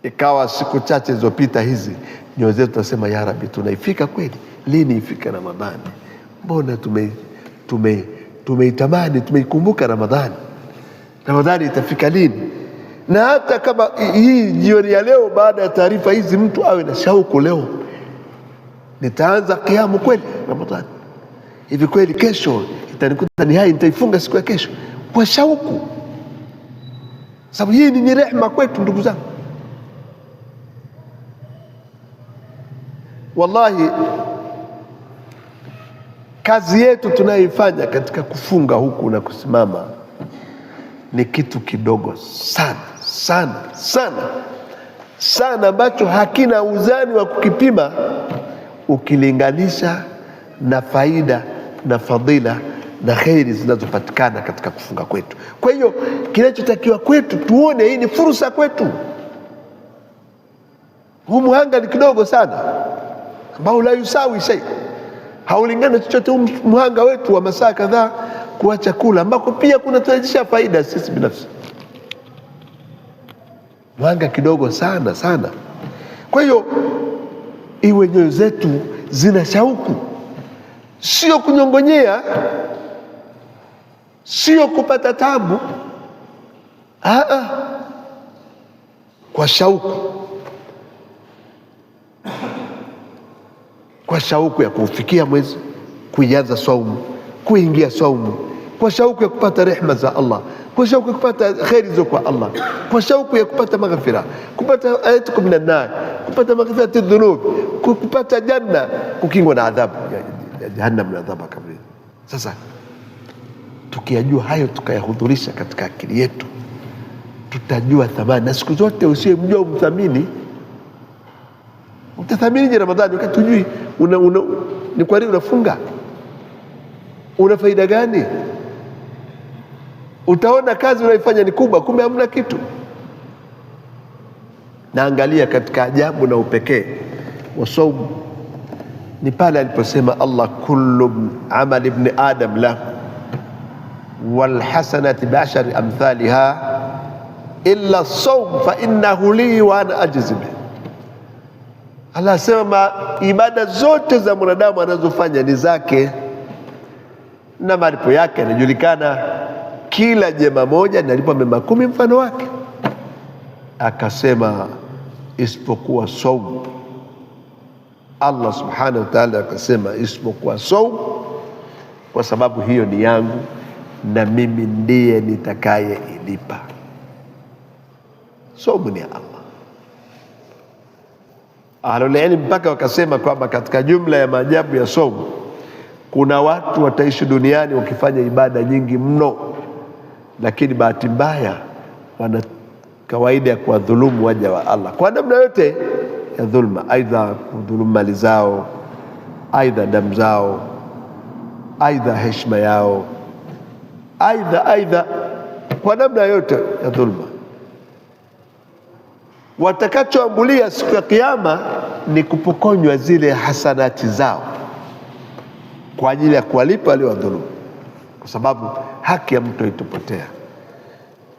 Ikawa siku chache zilizopita hizi nyoyo zetu tunasema ya Rabbi, tunaifika kweli? Lini ifike Ramadhani? Mbona tumeitamani, tumeikumbuka Ramadhani. Ramadhani itafika lini? Na hata kama hii jioni ya leo baada ya taarifa hizi mtu awe na shauku, leo nitaanza kiamu kweli Ramadhani, hivi kweli kesho itanikuta ni hai, nitaifunga siku ya kesho kwa shauku, sababu hii ni rehema kwetu ndugu zangu. Wallahi kazi yetu tunayoifanya katika kufunga huku na kusimama ni kitu kidogo sana sana sana sana, ambacho hakina uzani wa kukipima ukilinganisha na faida na fadhila na kheri zinazopatikana katika kufunga kwetu. Kwa hiyo kinachotakiwa kwetu tuone hii ni fursa kwetu. Huu muhanga ni kidogo sana ambao la yusawi shay, haulingani chochote. Muhanga wetu wa masaa kadhaa kuwa chakula ambako pia kunaturejesha faida sisi binafsi, muhanga kidogo sana sana. Kwa hiyo iwe nyoyo zetu zina shauku, sio kunyongonyea, sio kupata tabu, kwa shauku, kwa shauku ya kufikia mwezi, kuianza saumu, kuingia saumu, kwa shauku ya kupata rehema za Allah, kwa shauku ya kupata kheri za kwa Allah, kwa shauku ya kupata maghfira, kupata ayatukum minan nar, kupata maghfirati dhunub, kupata janna, kukingwa na adhabu ya jahannam na adhabu kabri. Sasa tukiyajua hayo tukayahudhurisha katika akili yetu, tutajua thamani. Na siku zote usiyemjua umthamini, utathamini Ramadhani wakati hujui ni kwa nini unafunga, una faida gani? Utaona kazi unaifanya ni kubwa, kumbe hamna kitu. Na angalia katika ajabu na upekee wa saumu ni pale aliposema Allah, kullu amal ibn adam la wal hasanati bi'ashri amthaliha illa as-sawm fa innahu li wa ana ajzi bih. Allah asema ibada zote za mwanadamu anazofanya ni zake na malipo yake yanajulikana, kila jema moja nalipa mema 10 mfano wake. Akasema isipokuwa saumu. Allah subhanahu wa ta'ala akasema isipokuwa saumu, kwa sababu hiyo ni yangu na mimi ndiye nitakaye ilipa. Saumu ni Allah. Ahlul ilm mpaka wakasema kwamba katika jumla ya maajabu ya saumu, kuna watu wataishi duniani wakifanya ibada nyingi mno, lakini bahati mbaya wana kawaida ya kuwadhulumu waja wa Allah kwa namna yote ya dhulma, aidha kudhulumu mali zao, aidha damu zao, aidha heshima yao, aidha kwa namna yote ya dhulma. Watakachoambulia siku ya Kiyama ni kupokonywa zile hasanati zao kwa ajili ya kuwalipa wale wadhulumu, kwa sababu haki ya mtu haitopotea,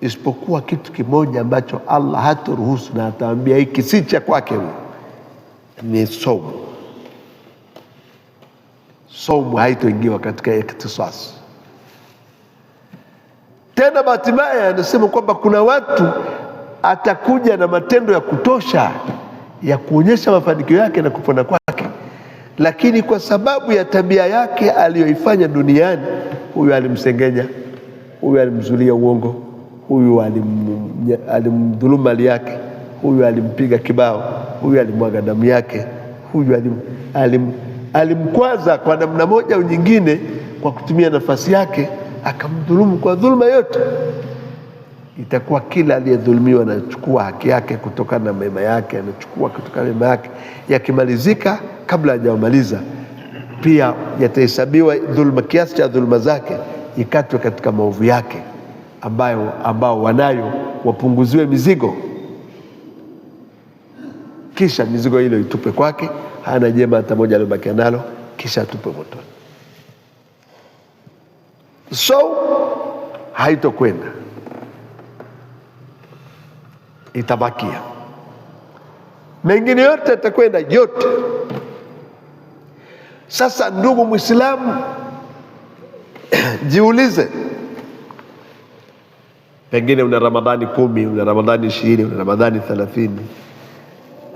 isipokuwa kitu kimoja ambacho Allah hatoruhusu na ataambia hiki si cha kwake, ni saumu. Saumu haitoingiwa katika ikhtisas. Tena bahati mbaya anasema kwamba kuna watu atakuja na matendo ya kutosha ya kuonyesha mafanikio yake na kupona kwake, lakini kwa sababu ya tabia yake aliyoifanya duniani, huyu alimsengenya, huyu alimzulia uongo, huyu alimdhulumu mali yake, huyu alimpiga kibao, huyu alimwaga damu yake, huyu alimkwaza kwa namna moja au nyingine kwa kutumia nafasi yake, akamdhulumu kwa dhulma yote. Itakuwa kila aliyedhulumiwa anachukua haki yake kutokana na mema yake, anachukua kutokana na mema yake. Yakimalizika, kabla hajamaliza, pia yatahesabiwa dhulma, kiasi cha dhulma zake ikatwe katika maovu yake ambao wanayo, wapunguziwe mizigo, kisha mizigo ile itupe kwake. Hana jema hata moja aliyobakia nalo, kisha atupe motoni. So haitokwenda, itabakia. Mengine yote yatakwenda yote. Sasa ndugu Muislamu, jiulize, Pengine una Ramadhani 10, una Ramadhani 20, una Ramadhani 30.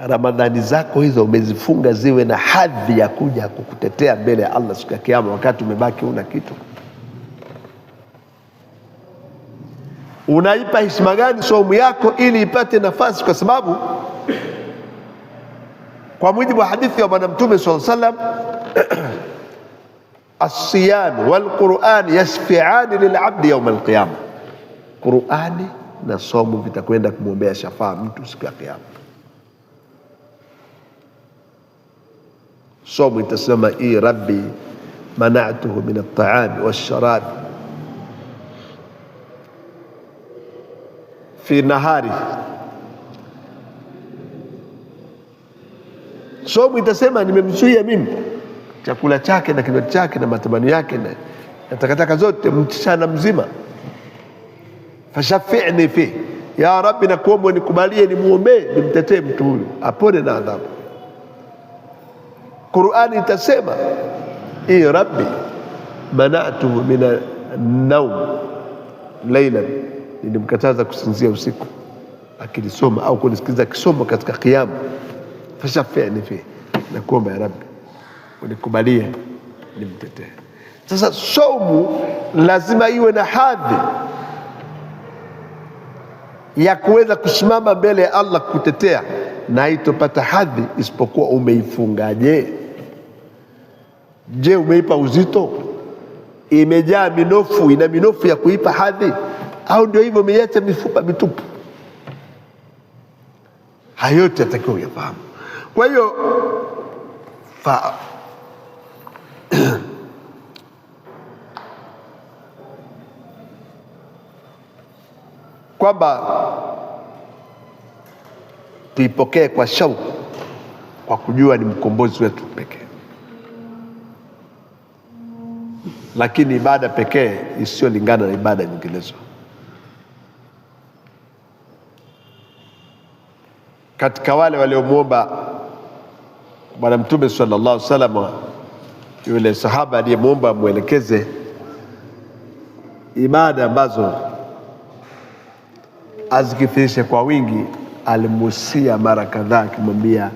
Ramadhani zako hizo umezifunga ziwe na hadhi ya kuja kukutetea mbele ya Allah siku ya Kiyama, wakati umebaki una kitu. Unaipa heshima gani saumu yako ili ipate nafasi? Kwa sababu kwa mujibu wa hadithi ya Bwana Mtume sallallahu alaihi wasallam, as-siyam wal Qur'an yashfi'ani lil 'abdi yawm al-qiyamah, Qur'ani na somo vitakwenda kumwombea shafaa mtu siku ya Kiyama. Somo itasema rabbi mana'tuhu min at-ta'ami wash-sharab fi nahari. Somo itasema nimemzuia mimi chakula chake na kinywaji chake na matamanio yake na takataka zote mchana mzima. Fashafi'ni fi, ya Rabbi, nakuomba nikubalie nimuombe nimtetee mtu huyu apone na adhabu. Qur'ani itasema rabbi mana'tuhu min an-nawm laylan, nilimkataza kusinzia usiku akilisoma au kunisikiza kisomo katika Kiyama. Fashafi'ni fi, nakuomba ya Rabbi unikubalie nimtetee. Sasa saumu lazima iwe na hadhi ya kuweza kusimama mbele ya Allah kutetea, na haitopata hadhi isipokuwa umeifungaje. Je, umeipa uzito? Imejaa minofu, ina minofu ya kuipa hadhi, au ndio hivyo umeiacha mifupa mitupu? Hayo yote yatakiwa uyafahamu. Kwa hiyo kwamba tuipokee kwa shauku, kwa kujua ni mkombozi wetu pekee. Lakini ibada pekee isiyolingana na ibada nyinginezo. Katika wale waliomuomba Bwana Mtume sallallahu alaihi wasallam, yule sahaba aliyemuomba muelekeze ibada ambazo azikithirishe kwa wingi, alimusia mara kadhaa akimwambia,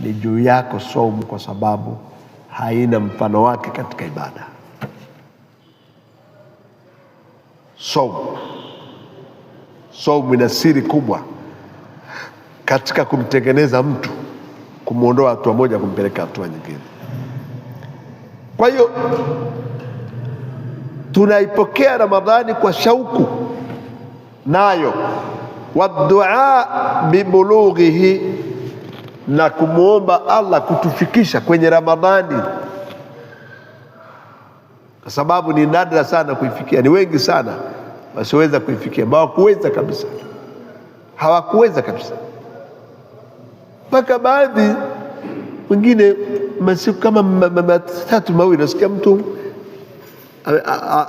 ni juu yako saumu, kwa sababu haina mfano wake katika ibada. Saumu ina siri kubwa katika kumtengeneza mtu, kumuondoa hatua moja kumpeleka hatua nyingine. Kwa hiyo tunaipokea Ramadhani kwa shauku nayo, wadua bibulughihi, na kumuomba Allah kutufikisha kwenye Ramadhani, kwa sababu ni nadra sana kuifikia. Ni wengi sana wasiweza kuifikia, hawakuweza kabisa, mpaka baadhi wengine masiku kama matatu mawili nasikia mtu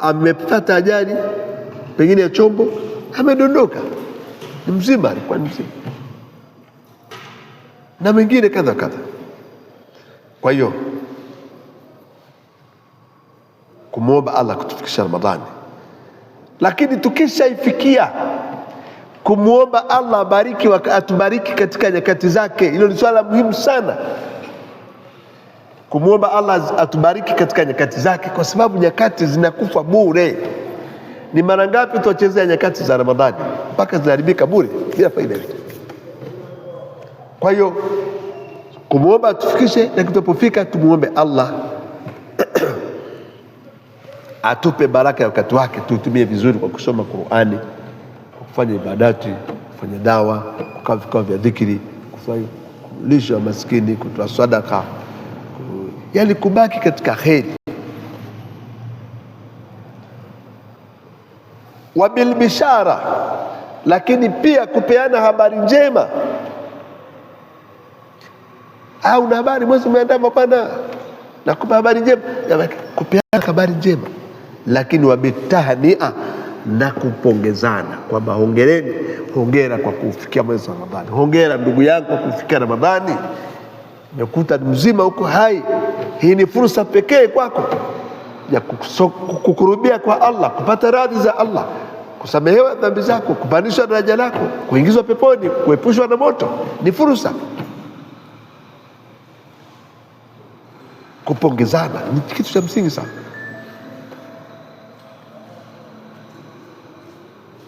amepata ajali pengine ya chombo, amedondoka, ni mzima, alikuwa ni mzima, na mengine kadha kadha. Kwa hiyo kumwomba Allah kutufikisha Ramadhani, lakini tukishaifikia kumwomba Allah atubariki katika nyakati zake. Hilo ni swala muhimu sana, kumwomba Allah atubariki katika nyakati zake, kwa sababu nyakati zinakufa bure. Ni mara ngapi tuachezea nyakati za Ramadhani mpaka zinaharibika bure bila faida yote? Kwa hiyo kumwomba atufikishe, na kitapofika tumuombe Allah atupe baraka ya wakati wake, tutumie vizuri kwa kusoma Qur'ani, kufanya ibadati, kufanya dawa, kukaa vikao vya dhikri, kufanya kulisha maskini, kutoa sadaka, yani kubaki katika kheri. Wabil bishara, lakini pia kupeana habari njema. Au na habari mwezi umeandama bwana, na kupa habari njema, kupeana habari njema. Lakini wabitahnia, na kupongezana kwamba hongereni, hongera kwa kufikia mwezi wa Ramadhani, hongera ndugu yangu kwa kufikia Ramadhani, umekuta mzima huko hai. Hii ni fursa pekee kwako ya kukurubia kwa Allah, kupata radhi za Allah, kusamehewa dhambi zako, kupandishwa daraja lako, kuingizwa peponi, kuepushwa na moto. Ni fursa. Kupongezana ni kitu cha msingi sana,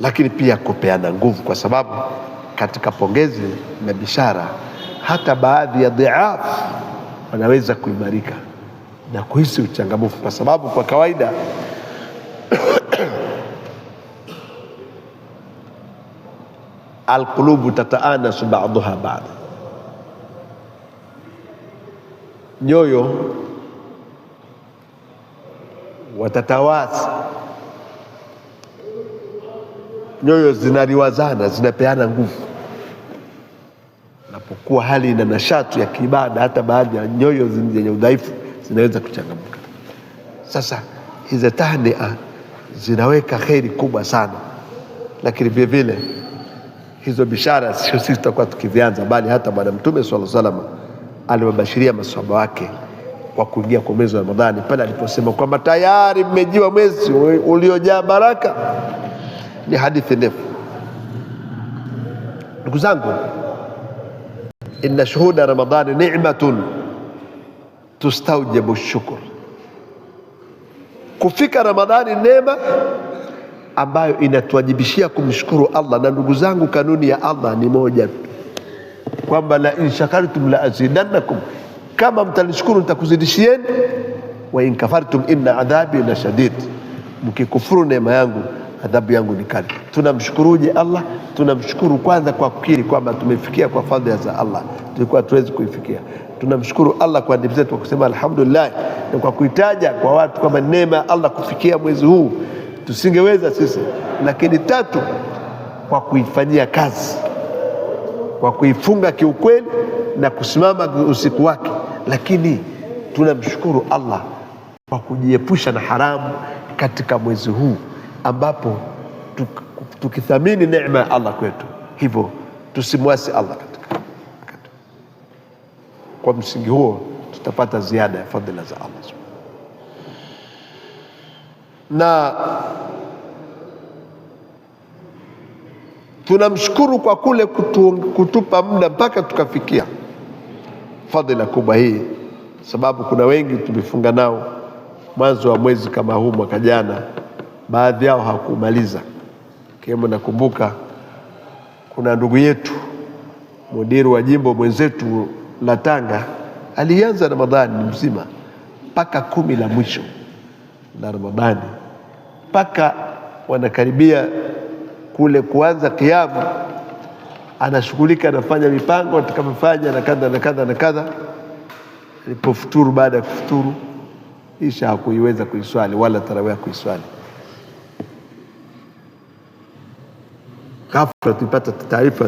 lakini pia kupeana nguvu, kwa sababu katika pongezi na bishara hata baadhi ya dhaifu wanaweza kuimarika na kuhisi uchangamfu, kwa sababu kwa kawaida alqulubu tataanasu ba'daha ba'd, nyoyo watatawasi, nyoyo zinaliwazana, zinapeana nguvu. Napokuwa hali ina nashati ya kiibada, hata baadhi ya nyoyo zenye udhaifu zinaweza kuchangamka. Sasa hizi tahnia zinaweka kheri kubwa sana, lakini vile vile hizo bishara sio sisi tutakuwa tukizianza, bali hata Bwana Mtume sallallahu alaihi wasallam aliwabashiria maswahaba wake kwa kuingia kwa mwezi wa Ramadhani, pale aliposema kwamba tayari mmejiwa mwezi uliojaa baraka. Ni hadithi ndefu. Ndugu zangu, inna shuhuda Ramadhani ni'matun tustaujibu shukr. Kufika Ramadhani neema ambayo inatuwajibishia kumshukuru Allah. Na ndugu zangu, kanuni ya Allah ni moja tu, kwamba la in shakartum la azidannakum, kama mtanishukuru nitakuzidishieni, wa in kafartum inna adhabi la shadid, mkikufuru neema yangu adhabu yangu ni kali. Tunamshukuruje Allah? Tunamshukuru kwanza kwa kukiri kwamba tumefikia kwa fadhila za Allah, tulikuwa tuwezi kuifikia. Tunamshukuru Allah kwa ndimi zetu kwa kusema alhamdulillah, na kwa kuitaja kwa watu kama neema ya Allah kufikia mwezi huu, tusingeweza sisi. Lakini tatu, kwa kuifanyia kazi, kwa kuifunga kiukweli na kusimama usiku wake. Lakini tunamshukuru Allah kwa kujiepusha na haramu katika mwezi huu, ambapo tukithamini neema ya Allah kwetu, hivyo tusimwasi Allah katika. Kwa msingi huo tutapata ziada ya fadhila za Allah. Na tunamshukuru kwa kule kutupa muda mpaka tukafikia fadhila kubwa hii, sababu kuna wengi tulifunga nao mwanzo wa mwezi kama huu mwaka jana, baadhi yao hawakumaliza. Kama nakumbuka kuna ndugu yetu mudiri wa jimbo mwenzetu la Tanga, alianza Ramadhani mzima mpaka 10 la mwisho la Ramadhani, mpaka wanakaribia kule kuanza kiamu, anashughulika, anafanya mipango atakayofanya na kadha na kadha na kadha. Alipofuturu, baada ya kufuturu, isha hakuiweza kuiswali wala tarawih kuiswali. Ghafla tupata taarifa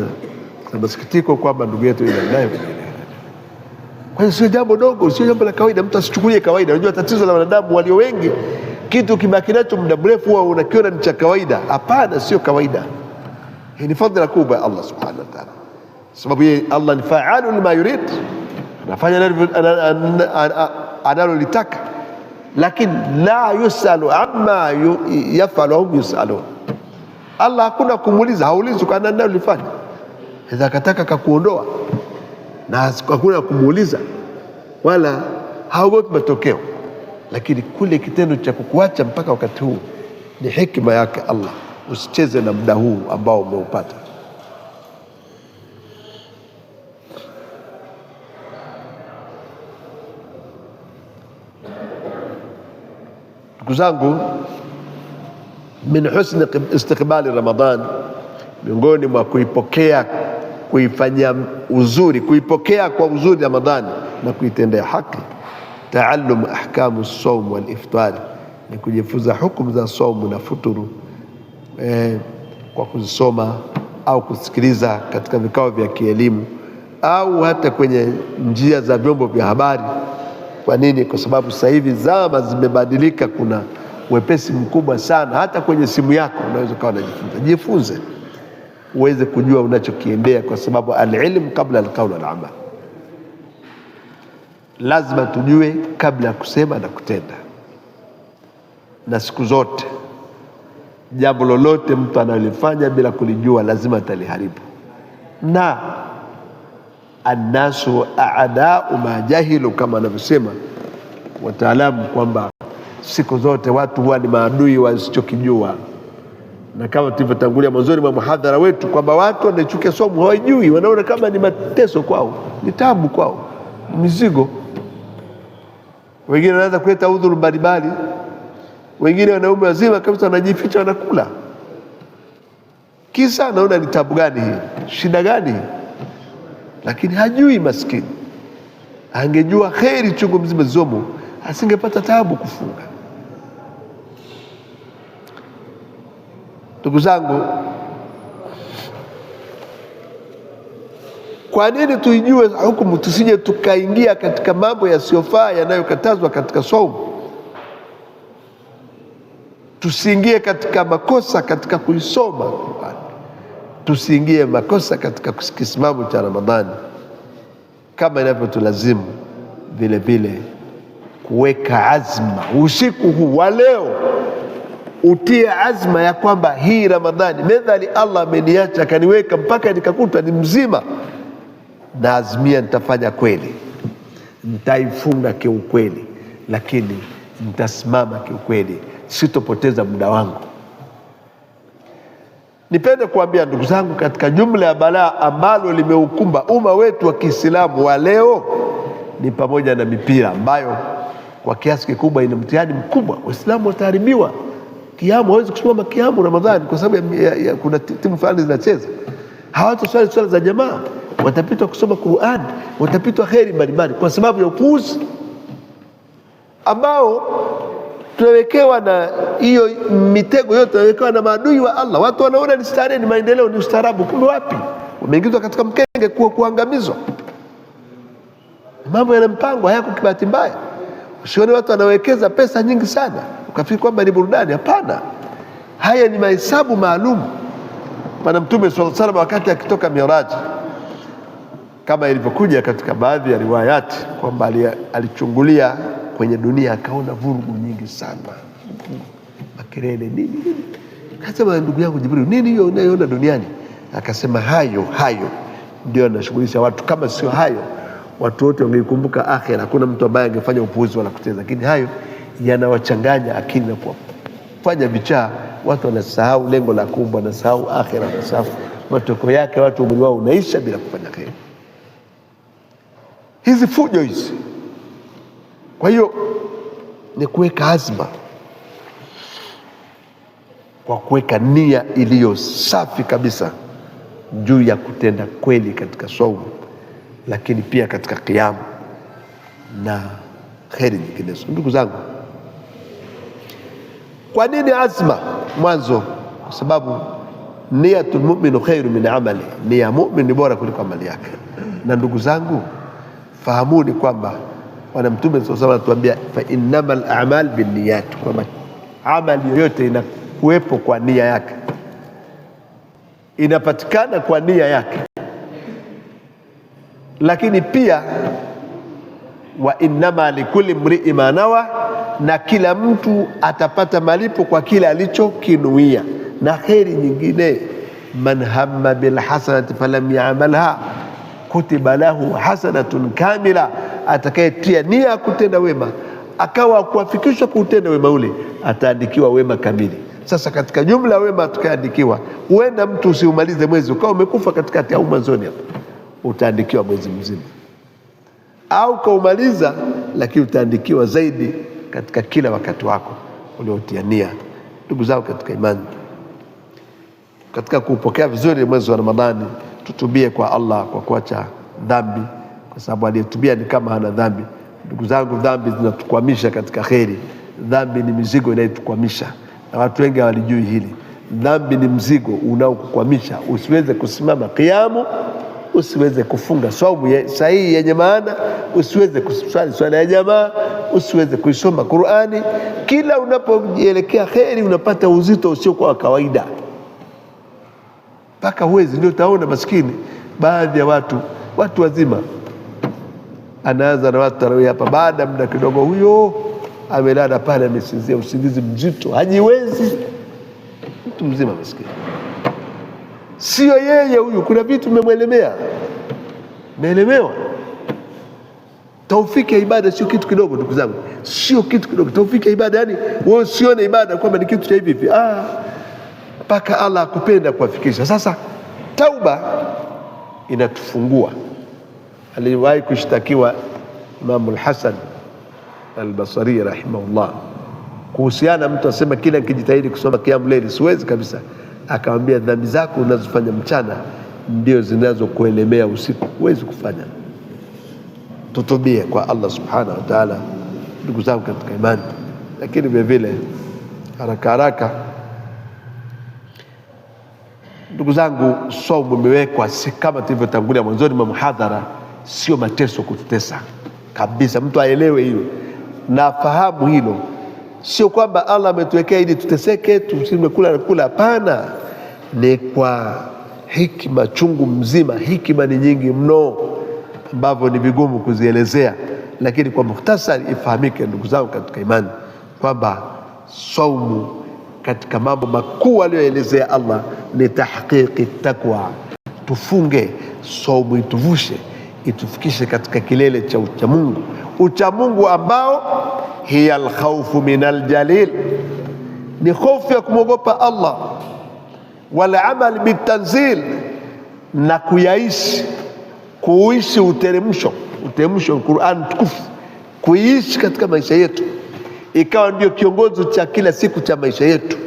za masikitiko kwamba ndugu yetu ile naye. Kwa hiyo sio jambo dogo, sio jambo la kawaida, mtu asichukulie kawaida. Unajua tatizo la wanadamu walio wengi, kitu kibaki nacho muda mrefu huwa unakiona ni cha kawaida. Hapana, sio kawaida. Hii ni fadhila kubwa ya Allah subhanahu wa ta'ala, sababu yeye Allah ni fa'alu lima yurid, anafanya analolitaka, lakini la yusalu amma yafalu hum yusalun. Allah hakuna kumuuliza, haulizi kwa nani ulifanya. Idha kataka kakuondoa na hakuna kumuuliza wala haogopi matokeo, lakini kule kitendo cha kukuacha mpaka wakati huu ni hikima yake Allah. Usicheze na muda huu ambao umeupata. Ndugu zangu, min husni istiqbali Ramadhan, miongoni mwa kuipokea, kuifanyia uzuri, kuipokea kwa uzuri Ramadhani na kuitendea haki, taallum ahkamu as-sawm wal iftar, ni kujifunza hukumu za saumu na futuru kwa kuzisoma au kusikiliza katika vikao vya kielimu au hata kwenye njia za vyombo vya habari. Kwa nini? Kwa sababu sasa hivi zama zimebadilika, kuna wepesi mkubwa sana. Hata kwenye simu yako unaweza kuwa unajifunza. Jifunze uweze kujua unachokiendea, kwa sababu al-ilm qabla al-qawl wal-amal. Lazima tujue kabla ya kusema na kutenda. Na siku zote jambo lolote mtu analifanya bila kulijua lazima ataliharibu. Na annasu a'da'u ma jahilu, kama anavyosema wataalamu kwamba siku zote watu huwa ni maadui wasichokijua. Na kama tulivyotangulia mwanzoni mwa muhadhara wetu kwamba watu wanachukia somo hawajui, wanaona kama ni mateso kwao, ni tabu kwao, mizigo. Wengine wanaanza kuleta udhuru mbalimbali, wengine wanaume wazima kabisa wanajificha wanakula. Kisa anaona ni tabu gani hii, shida gani hii? Lakini hajui maskini. Angejua kheri chungu mzima zomo, asingepata tabu kufunga. Ndugu zangu, kwa nini tuijue hukumu tusije tukaingia katika mambo yasiyofaa yanayokatazwa katika saumu? Tusiingie katika makosa katika kuisoma Qur'an, tusiingie makosa katika kisimamo cha Ramadhani, kama inavyotulazimu vile vile kuweka azma usiku huu wa leo. Utie azma ya kwamba hii Ramadhani medhali Allah ameniacha akaniweka mpaka nikakuta ni mzima, na azmia nitafanya kweli, nitaifunga kiukweli, lakini nitasimama kiukweli, sitopoteza muda wangu. Nipende kuambia ndugu zangu, katika jumla ya balaa ambalo limeukumba umma wetu wa Kiislamu wa leo ni pamoja na mipira ambayo kwa kiasi kikubwa ina mtihani mkubwa. Waislamu wataharibiwa. Kiamu, hawezi kusimama kiamu Ramadhani kwa sababu kuna timu fulani zinacheza. Hawataswali swala za jamaa, watapitwa kusoma Qur'an, watapitwa kheri mbalimbali kwa sababu ya upuuzi ambao tunawekewa. Na hiyo mitego yote tunawekewa na maadui wa Allah. Watu wanaona ni starehe, ni maendeleo, ni ustaarabu, kumbe wapi wameingizwa katika mkenge kuangamizwa. Mambo yana mpango, hayako kibahati mbaya. Usione watu wanawekeza pesa nyingi sana ukafikiri kwamba ni burudani. Hapana, haya ni mahesabu maalum. Bwana Mtume sallallahu alaihi wasallam wakati akitoka Miraji, kama ilivyokuja katika baadhi ya riwayati kwamba alichungulia kwenye dunia akaona vurugu nyingi sana, makelele nini. Akasema, ndugu yangu Jibril, nini hiyo unayoona duniani? Akasema, hayo ndio yanashughulisha watu. Kama sio hayo, watu wote wangeikumbuka akhera, hakuna mtu ambaye angefanya upuuzi wala kucheza. Lakini hayo yanawachanganya akili na kufanya vichaa. Watu wanasahau lengo la kuumba, wanasahau akhera, wanasahau matokeo yake. Watu umri wao unaisha bila kufanya kheri. Hizi fujo hizi. Kwa hiyo ni kuweka azma kwa kuweka nia iliyo safi kabisa juu ya kutenda kweli katika saumu, lakini pia katika kiamu na kheri nyinginezo. Ndugu zangu, kwa nini azma? Mwanzo, kwa sababu niyatul mu'minu khairu min amali, nia mu'min ni bora kuliko amali yake. Na ndugu zangu, fahamuni kwamba Bwana Mtume sallallahu alaihi wasallam anatuambia fa innamal a'mal binniyat, kwamba amali yoyote inakuwepo kwa nia yake, inapatikana kwa nia yake. Lakini pia wa innama likulli mri'in ma nawa, na kila mtu atapata malipo kwa kile alichokinuia. Na kheri nyingine, man hamma bil hasanati falam ya'malha kutiba lahu hasanatun kamila, atakayetia nia kutenda wema akawa kuafikishwa kutenda wema ule, ataandikiwa wema kamili. Sasa katika jumla wema tukaandikiwa, huenda mtu usiumalize mwezi ukawa umekufa katikati au mwanzoni hapo, utaandikiwa mwezi mzima, au kaumaliza lakini utaandikiwa zaidi katika kila wakati wako uliotia nia. Ndugu zangu katika imani, katika kupokea vizuri mwezi wa Ramadhani, tutubie kwa Allah kwa kuacha dhambi, kwa sababu aliyetubia ni kama hana dhambi. Ndugu zangu, dhambi zinatukwamisha katika kheri. Dhambi ni mizigo inayotukwamisha, na watu wengi hawalijui hili. Dhambi ni mzigo unaokukwamisha usiweze kusimama kiamu, usiweze kufunga saumu sahihi yenye maana, usiweze kuswali swala ya jamaa, usiweze kuisoma Qur'ani. Kila unapoelekea kheri unapata uzito usiokuwa wa kawaida, mpaka huwezi. Ndio utaona maskini baadhi ya watu wazima, anaanza na watu tarawih hapa, baada muda kidogo huyo amelala pale amesinzia usingizi mzito, hajiwezi. mtu mzima maskini, sio yeye huyu. Kuna vitu vimemwelemea, meelemewa. Taufiki ya ibada sio kitu kidogo ndugu zangu, sio kitu kidogo. Taufiki ya ibada, yani wewe usione ibada kwamba ni kitu cha hivi hivi, mpaka Allah akupenda kuwafikisha. Sasa tauba inatufungua. Aliwahi kushtakiwa Imam al-Hasan al-Basri rahimahullah kuhusiana, mtu asema kila nikijitahidi kusoma qiyamul layl siwezi kabisa. Akamwambia, dhambi zako unazofanya mchana ndio zinazokuelemea usiku, huwezi kufanya. Tutubie kwa Allah subhanahu wa ta'ala ndugu zangu katika imani. Lakini vile vile haraka haraka ndugu zangu, saumu imewekwa si kama tulivyotangulia mwanzoni mwa muhadhara, sio mateso kututesa kabisa. Mtu aelewe hilo na fahamu hilo, sio kwamba Allah ametuwekea ili tuteseke tusimekula na kula. Hapana, ni kwa hikima chungu mzima. Hikima ni nyingi mno ambavyo ni vigumu kuzielezea, lakini kwa mukhtasari ifahamike ndugu zangu katika imani kwamba saumu katika mambo makuu aliyoelezea Allah ni tahqiqi taqwa. Tufunge saumu, ituvushe, itufikishe katika kilele cha uchamungu, uchamungu ambao hiya alkhawfu min aljalil, ni hofu ya kumwogopa Allah, wal amal bitanzil, na kuishi uteremsho Qur'an tukufu, kuishi katika maisha yetu ikawa ndio kiongozi cha kila siku cha maisha yetu.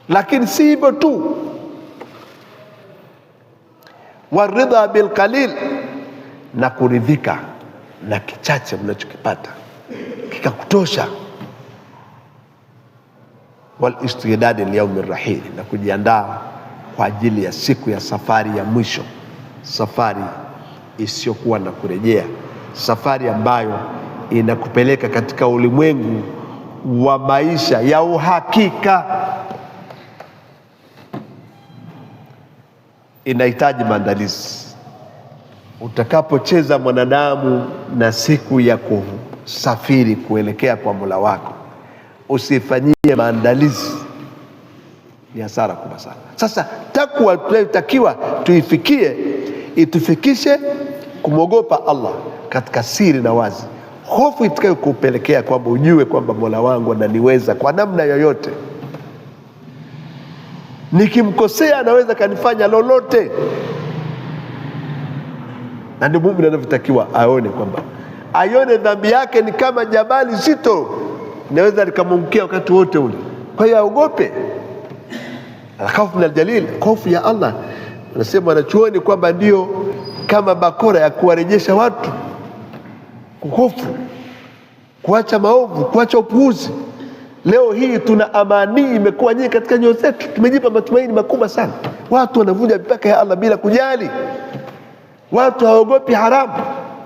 Lakini si hivyo tu, waridha bil qalil, na kuridhika na kichache mnachokipata kikakutosha, wal istidad li yawm rahil, na kujiandaa kwa ajili ya siku ya safari ya mwisho, safari isiyokuwa na kurejea, safari ambayo inakupeleka katika ulimwengu wa maisha ya uhakika. Inahitaji maandalizi. Utakapocheza mwanadamu na siku ya kusafiri kuelekea kwa Mola wako, usifanyie maandalizi, ni hasara kubwa sana. Sasa takwa tunayotakiwa tuifikie, itufikishe kumwogopa Allah katika siri na wazi, hofu itakayokupelekea kwamba ujue kwamba Mola wangu ananiweza kwa namna yoyote, nikimkosea anaweza kanifanya lolote. Na ndio muumini anavyotakiwa aone kwamba aione dhambi yake ni kama jabali zito, inaweza likamwangukia wakati wote ule. Kwa hiyo aogope. Al-khawf min al-jalil, hofu ya Allah. Anasema wanachuoni kwamba ndio kama bakora ya kuwarejesha watu, kuhofu, kuacha maovu, kuacha upuuzi. Leo hii tuna amani imekuwa nyingi katika nyoyo zetu, tumejipa matumaini makubwa sana. Watu wanavunja mipaka ya Allah bila kujali. Watu hawaogopi haramu,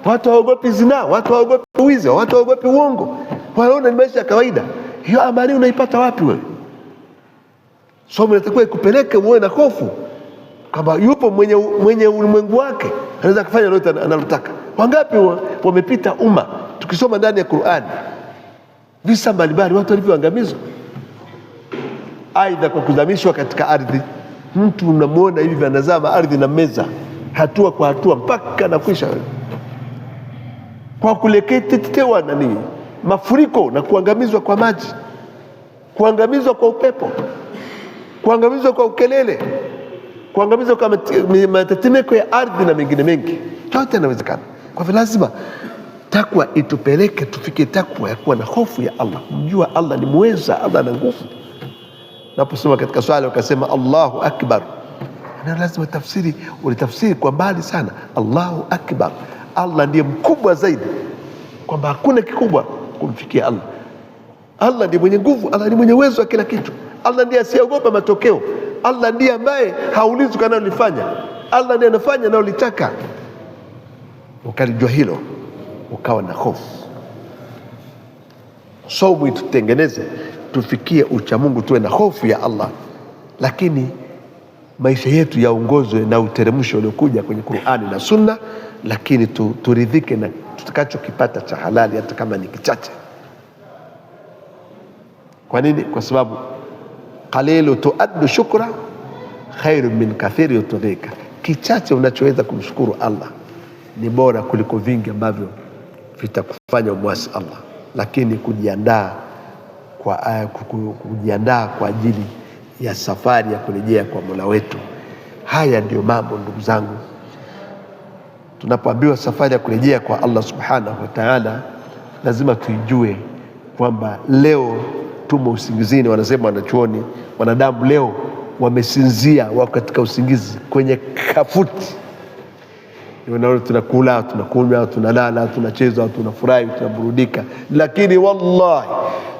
watu hawaogopi zina, watu hawaogopi wizi, watu hawaogopi uongo, wanaona ni maisha ya kawaida. Hiyo amani unaipata wapi wewe? Somo linatakiwa ikupeleke uwe na hofu kwamba yupo mwenye ulimwengu wake, anaweza kufanya lolote analotaka. Wangapi wamepita umma tukisoma ndani ya Qur'ani visa mbalimbali watu walivyoangamizwa, aidha kwa kuzamishwa katika ardhi. Mtu unamuona hivi anazama ardhi na meza hatua kwa hatua mpaka nakwisha, kwa kuleketetewa na nini, mafuriko na kuangamizwa kwa maji, kuangamizwa kwa upepo, kuangamizwa kwa ukelele, kuangamizwa kwa matetemeko ya ardhi na mengine mengi. Yote yanawezekana. Kwa hivyo lazima takwa itupeleke tufike takwa ya kuwa na hofu ya Allah, kumjua Allah ni muweza, Allah ana nguvu. Naposoma katika swala wakasema Allahu akbar, na lazima ulitafsiri kwa mbali sana. Allahu akbar, Allah ndiye mkubwa zaidi, kwamba hakuna kikubwa kumfikia Allah. Allah ndiye mwenye nguvu, Allah ni mwenye uwezo wa kila kitu. Allah ndiye asiyeogopa matokeo. Allah ndiye ambaye haulizwi kana ulifanya. Allah ndiye anafanya na ulitaka. Ukalijua hilo, ukawa na hofu. Saumu itutengeneze tufikie uchamungu, tuwe na hofu ya Allah, lakini maisha yetu yaongozwe na uteremsho uliokuja kwenye Qur'ani na Sunna, lakini turidhike na tutakachokipata cha halali hata kama ni kichache. Kwa nini? Kwa sababu qalilu tuaddu shukra khairu min kathiri yutudhika, kichache unachoweza kumshukuru Allah ni bora kuliko vingi ambavyo vitakufanya umwasi Allah. Lakini kujiandaa kwa ajili ya safari ya kurejea kwa Mola wetu, haya ndio mambo ndugu zangu. Tunapoambiwa safari ya kurejea kwa Allah subhanahu wa ta'ala, lazima tuijue kwamba leo tumo usingizini. Wanasema wanachuoni, wanadamu leo wamesinzia, wako katika usingizi kwenye kafuti. Unaona, tunakula, tunakunywa, tunalala, tunacheza, tunafurahi, tunaburudika, lakini wallahi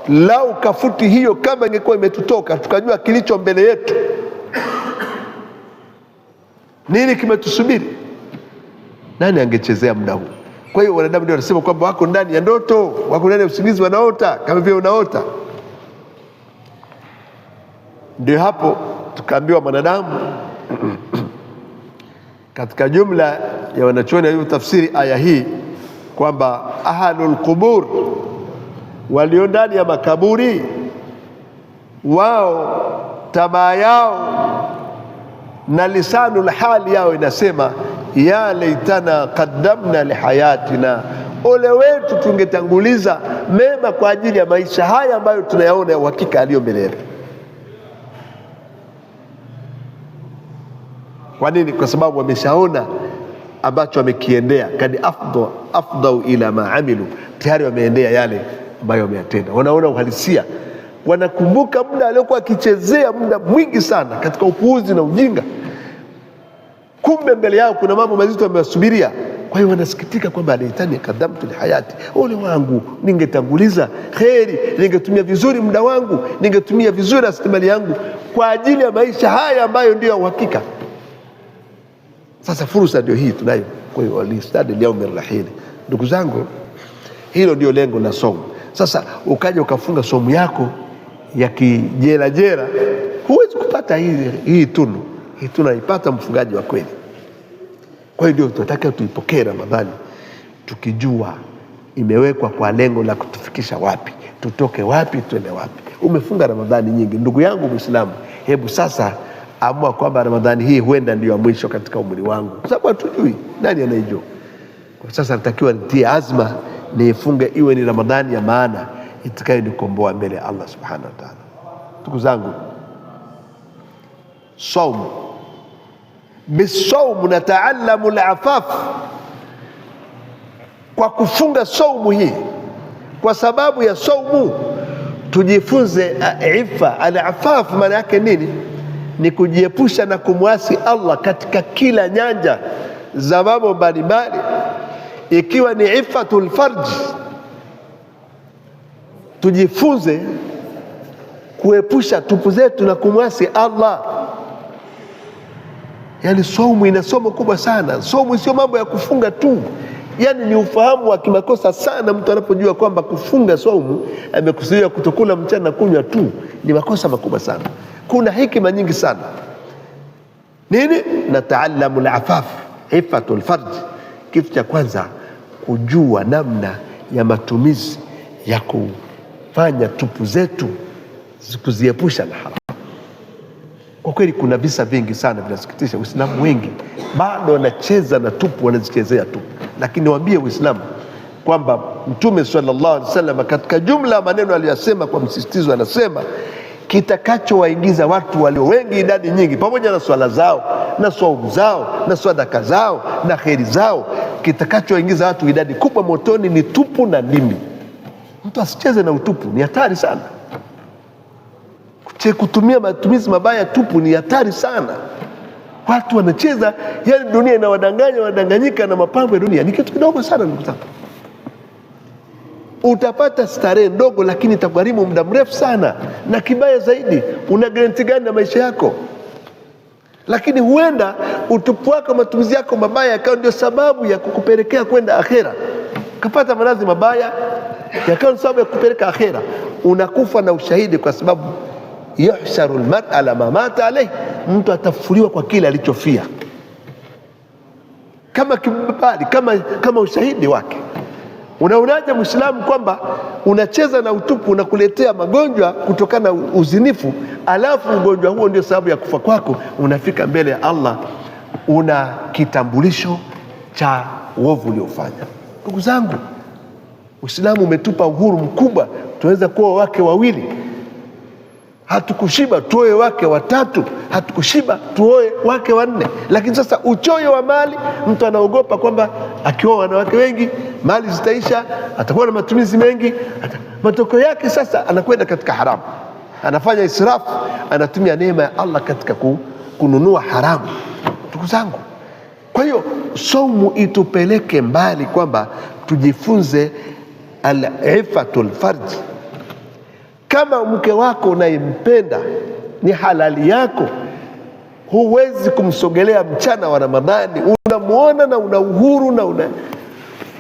lau kafuti hiyo kama ingekuwa imetutoka tukajua kilicho mbele yetu, nini kimetusubiri, nani angechezea muda huu? Kwa hiyo wanadamu ndio wanasema kwamba wako ndani ya ndoto, wako ndani ya usingizi, wanaota kama vile unaota. Ndio hapo tukaambiwa mwanadamu katika jumla ya wanachuoni hiyo tafsiri aya hii kwamba ahlul qubur, walio ndani ya makaburi, wao tamaa yao na lisanul hali yao inasema ya laitana qaddamna lihayatina, ole wetu tungetanguliza mema kwa ajili ya maisha haya ambayo tunayaona ya uhakika aliyo mbele yetu. Kwa nini? Kwa sababu wameshaona ambacho wamekiendea, kadi afdau ila ma amilu, tayari wameendea yale ambayo wameyatenda. Wanaona uhalisia, wanakumbuka muda aliokuwa akichezea muda mwingi sana katika upuuzi na ujinga, kumbe mbele yao kuna mambo mazito yamewasubiria. Kwa hiyo wanasikitika kwamba alaitani kadamtu lihayati, ole wangu ningetanguliza kheri, ningetumia vizuri muda wangu, ningetumia vizuri rasilimali yangu kwa ajili ya maisha haya ambayo ndio ya uhakika. Sasa fursa ndio hii tunayo. Kwa hiyo walistadi lyaumir rahili, ndugu zangu, hilo ndio lengo la somo. Sasa ukaja ukafunga somo yako ya kijela jela, huwezi kupata hii tunu. Hii tunaipata mfungaji wa kweli. Kwa hiyo ndio tunataka tuipokee Ramadhani tukijua imewekwa kwa lengo la kutufikisha wapi, tutoke wapi, tuende wapi. Umefunga Ramadhani nyingi, ndugu yangu Muislamu, hebu sasa amua kwamba Ramadhani hii huenda ndio ya mwisho katika umri wangu, kwa sababu hatujui, nani anayejua. Kwa sasa natakiwa nitie azma niifunge, iwe ni Ramadhani ya maana itakayonikomboa mbele ya Allah subhanahu wa ta'ala. Ndugu zangu, saum, bisawm nataallamu al-afaf. Kwa kufunga saumu hii, kwa sababu ya saumu tujifunze ifa. Al-afaf maana yake nini? Ni kujiepusha na kumwasi Allah katika kila nyanja za mambo mbalimbali, ikiwa ni ifatul farj. Tujifunze kuepusha tupu zetu na kumwasi Allah. Yani saumu ina somo kubwa sana. Saumu sio mambo ya kufunga tu, yani ni ufahamu wa kimakosa sana mtu anapojua kwamba kufunga saumu amekusudia kutokula mchana na kunywa tu. Ni makosa makubwa sana. Kuna hikima nyingi sana. Nini? Nataallamu al-afaf, ifatul farj. Kitu cha kwanza, kujua namna ya matumizi ya kufanya tupu zetu, kuziepusha na haramu. Kwa kweli kuna visa vingi sana vinasikitisha. Uislamu wengi bado wanacheza na tupu, wanazichezea tupu. Lakini niwaambie Uislamu kwamba Mtume sallallahu alaihi wasallam katika jumla maneno aliyosema kwa msisitizo, anasema kitakachowaingiza watu walio wengi, idadi nyingi, pamoja na swala zao na saumu zao na sadaka zao na kheri zao, kitakachowaingiza watu idadi kubwa motoni ni tupu na ndimi. Mtu asicheze na utupu, ni hatari sana. Kutumia matumizi mabaya tupu ni hatari sana. Watu wanacheza, yani dunia inawadanganya, wadanganyika na mapambo ya dunia. Ni kitu kidogo sana ndugu zangu. Utapata starehe ndogo, lakini itagharimu muda mrefu sana, na kibaya zaidi, una guarantee gani na maisha yako? Lakini huenda utupu wako, matumizi yako mabaya yakawa ndio sababu ya kukupelekea kwenda akhera, kapata maradhi mabaya yakawa sababu ya kukupeleka akhera. Unakufa na ushahidi, kwa sababu yuhsharu al-mar'a ala ma mata alayhi, mtu atafufuliwa kwa kile alichofia, kama kibali, kama ushahidi wake. Unaonaje Muislamu kwamba unacheza na utupu unakuletea magonjwa kutokana na uzinifu, alafu ugonjwa huo ndio sababu ya kufa kwako? Unafika mbele ya Allah una kitambulisho cha uovu uliofanya. Ndugu zangu, Uislamu umetupa uhuru mkubwa. Tunaweza kuwa wake wawili, hatukushiba tuoe wake watatu, hatukushiba tuoe wake wanne. Lakini sasa uchoyo wa mali, mtu anaogopa kwamba akioa wanawake wengi mali zitaisha, atakuwa na matumizi mengi, matokeo yake sasa anakwenda katika haramu, anafanya israfu, anatumia neema ya Allah katika kununua haramu. Ndugu zangu, kwa hiyo saumu itupeleke mbali kwamba tujifunze al-ifatul farj. Kama mke wako unayempenda ni halali yako, huwezi kumsogelea mchana wa Ramadhani, unamuona na una uhuru na una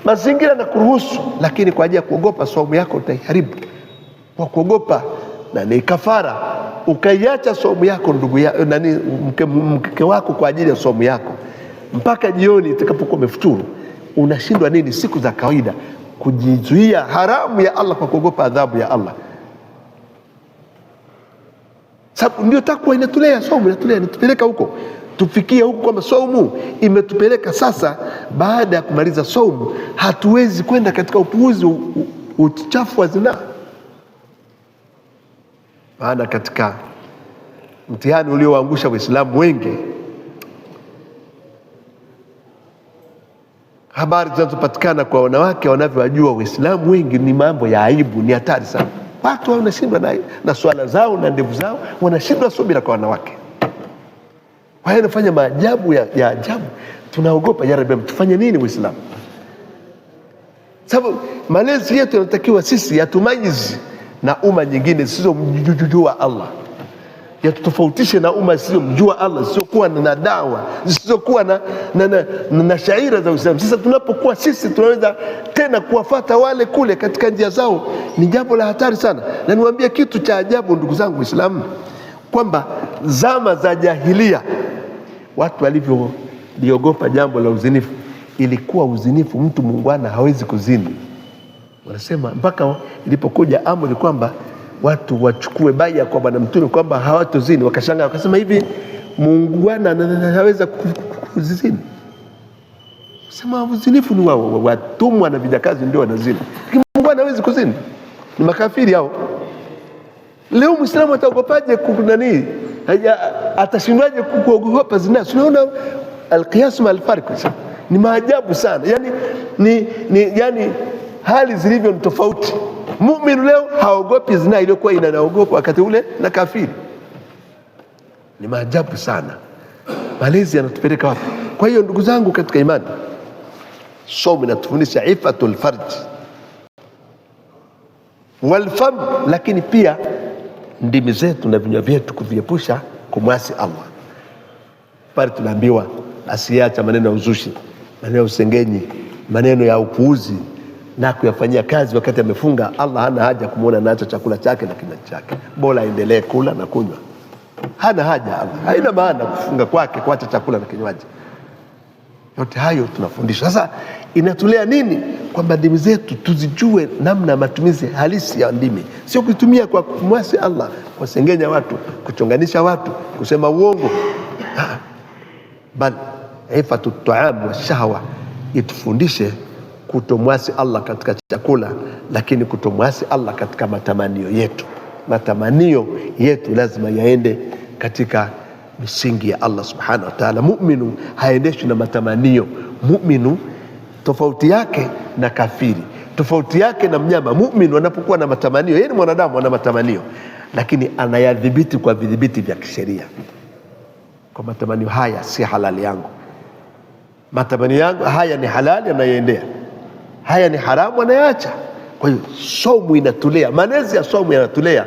mazingira na kuruhusu, lakini kwa ajili ya kuogopa saumu yako utaiharibu, kwa kuogopa na ni kafara ukaiacha saumu yako, ndugu ya nani, mke wako kwa ajili ya saumu yako, mpaka jioni itakapokuwa umefuturu. Unashindwa nini siku za kawaida kujizuia haramu ya Allah kwa kuogopa adhabu ya Allah? Sababu ndio takwa inatulea, saumu inatupeleka huko, tufikie huko kwamba saumu imetupeleka sasa. Baada ya kumaliza saumu, hatuwezi kwenda katika upuuzi, uchafu wa zinaa. Maana katika mtihani uliowaangusha Waislamu wengi, habari zinazopatikana kwa wanawake wanavyowajua Waislamu wengi ni mambo ya aibu, ni hatari sana. Watu wanashindwa na swala zao na ndevu zao, wanashindwa subira kwa wanawake. Wao wanafanya maajabu ya ajabu. Tunaogopa, ya Rabbi, tufanye nini Waislamu? Sababu malezi yetu yanatakiwa sisi yatumayizi na umma nyingine zisizomjua Allah, yatutofautishe na umma zisizomjua Allah, zisizokuwa na dawa, zisizokuwa na shaira za Uislamu. Sasa tunapokuwa sisi tunaweza tena kuwafata wale kule katika njia zao, ni jambo la hatari sana. Na niwaambie kitu cha ajabu, ndugu zangu Waislamu, kwamba zama za jahilia watu walivyoliogopa jambo la uzinifu. Ilikuwa uzinifu, mtu muungwana hawezi kuzini. Wanasema mpaka ilipokuja amri kwamba watu wachukue baya kwa Bwana Mtume kwamba hawatozini, wakashangaa, wakasema hivi muungwana anaweza kuzini? Sema uzinifu ni wao, watumwa na vijakazi ndio wanazini, lakini muungwana hawezi kuzini. Ni makafiri hao. Leo Muislamu ataogopaje kunani? Atashindwaje kuogopa zina? Tunaona alqiyas mal farq. Ni maajabu sana. Yani hali zilivyo ni tofauti. Muumini leo haogopi zina iliyokuwa inaogopa wakati ule na kafiri. Ni maajabu sana. Malezi yanatupeleka wapi? Kwa hiyo ndugu zangu katika imani, saumu inatufundisha ifatul farj wal fam, lakini pia ndimi zetu na vinywa vyetu kuviepusha kumwasi Allah. Pale tunaambiwa asiacha maneno ya uzushi, maneno ya usengenyi, maneno ya upuuzi na kuyafanyia kazi wakati amefunga. Allah hana haja kumuona naacha chakula chake na kinywaji chake, bora aendelee kula na kunywa. Hana haja Allah, haina maana kufunga kwake kuacha chakula na kinywaji. Yote hayo tunafundishwa. Sasa inatulea nini? Kwamba ndimi zetu tuzijue namna matumizi halisi ya ndimi, sio kutumia kwa kumwasi Allah, kusengenya watu, kuchonganisha watu, kusema uongo. Bal ifatu taam wa shahwa itufundishe kutomwasi Allah katika chakula, lakini kutomwasi Allah katika matamanio yetu. Matamanio yetu lazima yaende katika misingi ya Allah subhanahu wa ta'ala. Mu'minu haendeshwi na matamanio. Mu'minu tofauti yake na kafiri, tofauti yake na mnyama. Mu'minu anapokuwa na matamanio, yeye ni mwanadamu, ana matamanio, lakini anayadhibiti kwa vidhibiti vya kisheria. Kwa matamanio haya si halali yangu, matamanio yangu haya ni halali, anayoendea. Haya ni haramu, anayaacha. Kwa hiyo saumu inatulea, malezi ya saumu yanatulea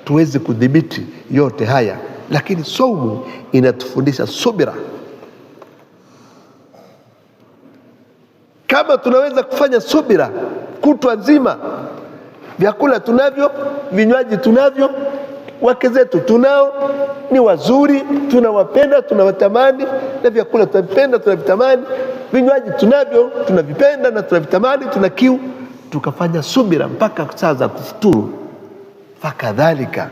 tuweze kudhibiti yote haya. Lakini saumu inatufundisha subira. Kama tunaweza kufanya subira kutwa nzima, vyakula tunavyo, vinywaji tunavyo, wake zetu tunao, ni wazuri, tunawapenda, tunawatamani, na vyakula tunavipenda, tunavitamani, vinywaji tunavyo, tunavipenda na tunavitamani, tuna kiu. tukafanya subira mpaka saa za kufuturu, fakadhalika,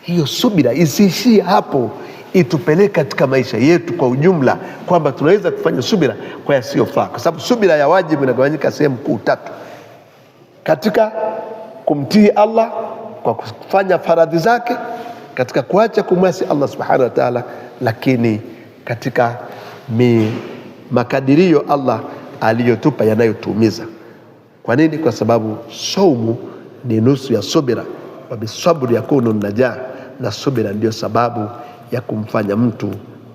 hiyo subira isiishie hapo, itupeleke katika maisha yetu kwa ujumla, kwamba tunaweza kufanya subira kwa yasiyofaa, kwa sababu subira ya wajibu inagawanyika sehemu kuu tatu: katika kumtii Allah kwa kufanya faradhi zake, katika kuacha kumwasi Allah subhanahu wa ta'ala, lakini katika makadirio Allah aliyotupa yanayotuumiza. Kwa nini? Kwa sababu saumu ni nusu ya subira, wa bisabri yakunu najah, na subira ndio sababu ya kumfanya mtu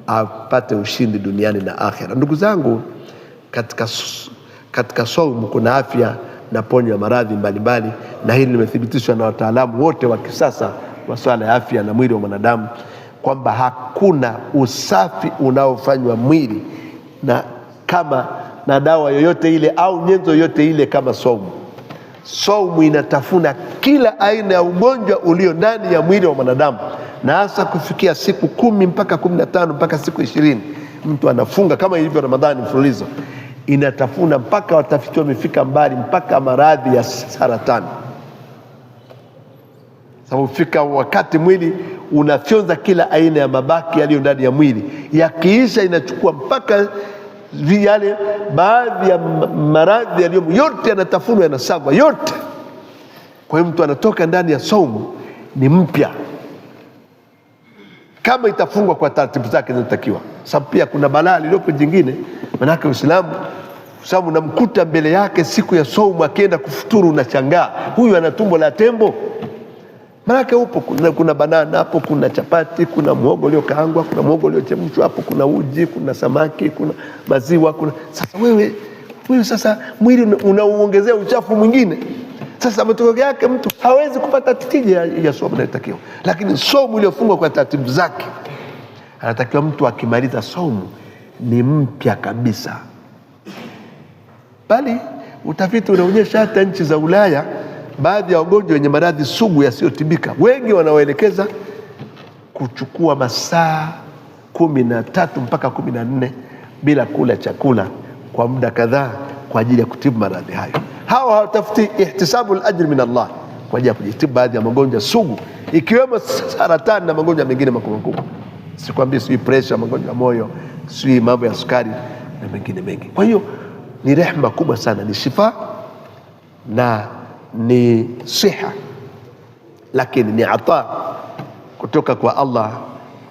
apate ushindi duniani na akhera. Ndugu zangu, katika saumu kuna afya na ponyo ya maradhi mbalimbali, na hili limethibitishwa na wataalamu wote wa kisasa wa swala ya afya na mwili wa mwanadamu, kwamba hakuna usafi unaofanywa mwili na dawa yoyote ile au nyenzo yoyote ile kama saumu. Saumu inatafuna kila aina ya ugonjwa ulio ndani ya mwili wa mwanadamu, na hasa kufikia siku 10 mpaka 15 mpaka siku 20 mtu anafunga kama ilivyo Ramadhani mfululizo, inatafuna mpaka watafiti wamefika mbali mpaka maradhi ya saratani. Sababu fika wakati mwili unafyonza kila aina ya mabaki yaliyo ndani ya mwili, yakiisha inachukua mpaka yale baadhi ya maradhi yaliyo yote yanatafunwa, yanasagwa yote. Kwa hiyo mtu anatoka ndani ya saumu ni mpya, kama itafungwa kwa taratibu zake zinazotakiwa. Sababu pia kuna balaa lililopo jingine, manake Uislamu sababu unamkuta mbele yake siku ya saumu akienda kufuturu, unashangaa huyu ana tumbo la tembo. Manake upo kuna banana hapo, kuna chapati, kuna muhogo uliokaangwa, kuna muhogo uliochemshwa hapo, kuna uji, kuna samaki, kuna maziwa, sasa wewe sasa mwili unauongezea uchafu mwingine. Sasa matokeo yake mtu hawezi kupata tija ya saumu inayotakiwa. Lakini saumu iliyofungwa kwa taratibu zake, anatakiwa mtu akimaliza saumu ni mpya kabisa. Bali utafiti unaonyesha hata nchi za Ulaya, baadhi ya wagonjwa wenye maradhi sugu yasiyotibika, wengi wanaoelekeza kuchukua masaa 13 mpaka 14 bila kula chakula kwa muda kadhaa kwa ajili ya kutibu maradhi hayo. Hawa hawatafuti ihtisabu al-ajr min Allah kwa ajili ya kujitibu baadhi ya magonjwa sugu, ikiwemo saratani na magonjwa mengine makubwa. Sikwambii sio pressure, magonjwa moyo, sio mambo ya sukari na mengine mengi. Kwa hiyo ni rehema kubwa sana, ni shifa na ni siha, lakini ni ata kutoka kwa Allah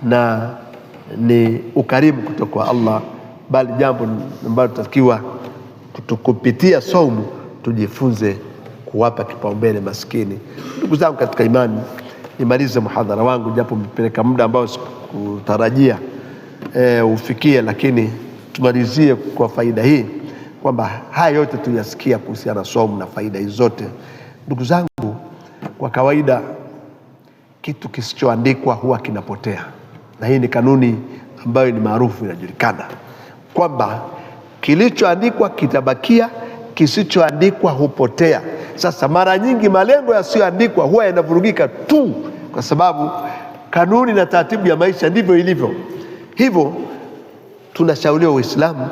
na ni ukarimu kutoka kwa Allah, bali jambo ambalo tutakiwa kupitia saumu tujifunze kuwapa kipaumbele maskini. Ndugu zangu katika imani, nimalize muhadhara wangu japo mpeleka muda ambao sikutarajia ufikie, lakini tumalizie kwa faida hii kwamba haya yote tuyasikia kuhusiana na saumu na faida hizo zote. Ndugu zangu, kwa kawaida kitu kisichoandikwa huwa kinapotea, na hii ni kanuni ambayo ni maarufu, inajulikana kwamba kilichoandikwa kitabakia, kisichoandikwa hupotea. Sasa mara nyingi malengo yasiyoandikwa huwa yanavurugika tu, kwa sababu kanuni na taratibu ya maisha ndivyo ilivyo. Hivyo tunashauriwa Uislamu,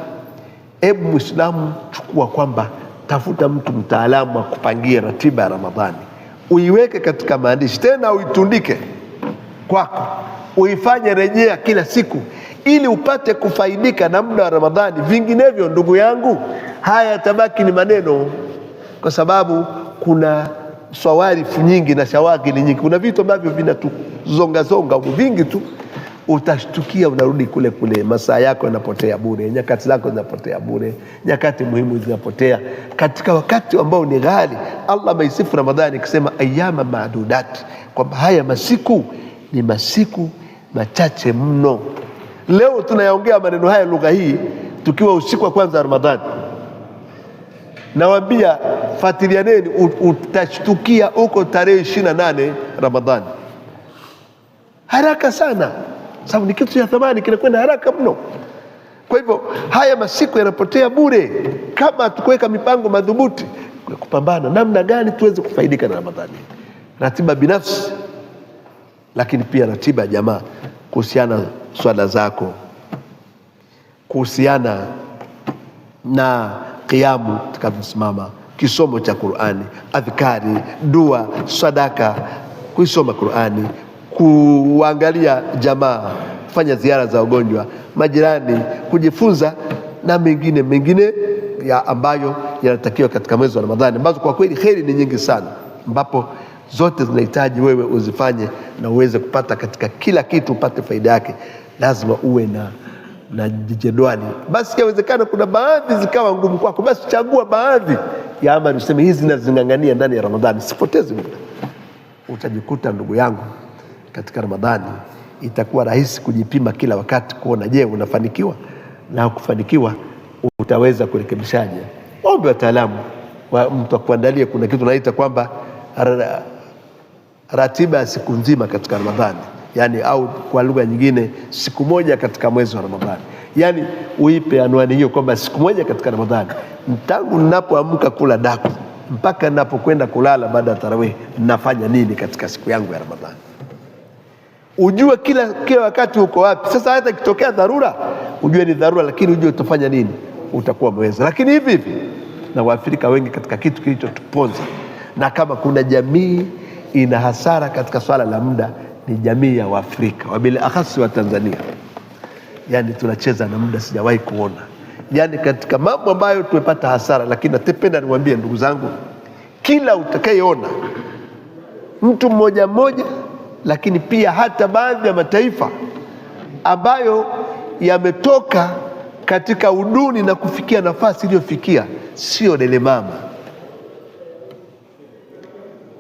hebu Muislamu chukua kwamba tafuta mtu mtaalamu akupangie ratiba ya Ramadhani, uiweke katika maandishi, tena uitundike kwako, uifanye rejea kila siku ili upate kufaidika na muda wa Ramadhani. Vinginevyo ndugu yangu, haya yatabaki ni maneno, kwa sababu kuna swawarifu nyingi na shawagili nyingi, kuna vitu ambavyo vinatuzonga vingi tu, utashtukia unarudi kule kule, masaa yako yanapotea bure, nyakati zako zinapotea bure, nyakati muhimu zinapotea katika wakati ambao ni ghali. Allah ameisifu Ramadhani akisema ayyama maadudat, kwamba haya masiku ni masiku machache mno. Leo tunayaongea maneno haya lugha hii tukiwa usiku wa kwanza Ramadhani. Nawaambia fuatilianeni, utashtukia uko tarehe 28 Ramadhani. Haraka sana, sababu ni kitu cha thamani, kinakwenda haraka mno. Kwa hivyo haya masiku yanapotea bure kama tukuweka mipango madhubuti kupambana namna gani tuweze kufaidika na Ramadhani. Ratiba binafsi, lakini pia ratiba ya jamaa, kuhusiana swala zako, kuhusiana na kiamu tukasimama, kisomo cha Qur'ani, adhkari, dua, sadaka, kuisoma Qur'ani, kuangalia jamaa, kufanya ziara za wagonjwa, majirani, kujifunza na mengine ya ambayo yanatakiwa katika mwezi wa Ramadhani, ambazo kwa kweli kheri ni nyingi sana, ambapo zote zinahitaji wewe uzifanye na uweze kupata katika kila kitu, upate faida yake. Lazima uwe na jedwali. Basi yawezekana kuna baadhi zikawa ngumu kwako, basi chagua baadhi ya amali useme hizi nazingangania ndani ya Ramadhani, sipoteze muda. Utajikuta ndugu yangu, katika Ramadhani itakuwa rahisi kujipima kila wakati kuona je unafanikiwa, na kufanikiwa utaweza kurekebishaje. Ombe wataalamu wa mtu akuandalie, kuna kitu naita kwamba ratiba ya siku nzima katika Ramadhani, yani au kwa lugha nyingine siku moja katika mwezi wa Ramadhani. Yani uipe anwani hiyo kwamba siku moja katika Ramadhani, tangu ninapoamka kula daku mpaka ninapokwenda kulala baada ya tarawih, nafanya nini katika siku yangu ya Ramadhani. Ujue kila wakati uko wapi. Sasa hata ikitokea dharura, ujue ni dharura, lakini ujue utafanya nini, utakuwa mweza. Lakini hivi na Waafrika wengi katika kitu kilichotuponza, na kama kuna jamii ina hasara katika swala la muda, ni jamii ya Waafrika, wabila akhasi wa Tanzania. Yani tunacheza na muda, sijawahi kuona. Yani katika mambo ambayo tumepata hasara. Lakini natependa niwaambie ndugu zangu, kila utakayeona mtu mmoja mmoja, lakini pia hata baadhi ya mataifa ambayo yametoka katika uduni na kufikia nafasi iliyofikia, sio lele mama.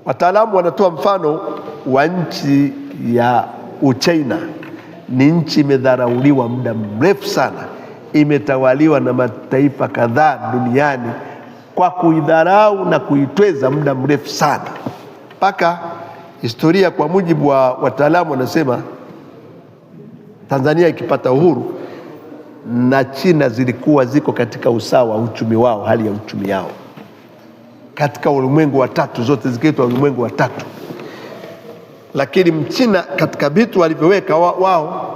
Wataalamu wanatoa mfano wa nchi ya Uchina. Ni nchi imedharauliwa muda mrefu sana, imetawaliwa na mataifa kadhaa duniani kwa kuidharau na kuitweza muda mrefu sana, mpaka historia kwa mujibu wa wataalamu wanasema Tanzania ikipata uhuru na China zilikuwa ziko katika usawa uchumi wao, hali ya uchumi yao katika ulimwengu wa tatu, zote zikiitwa ulimwengu wa tatu. Lakini Mchina katika vitu walivyoweka wao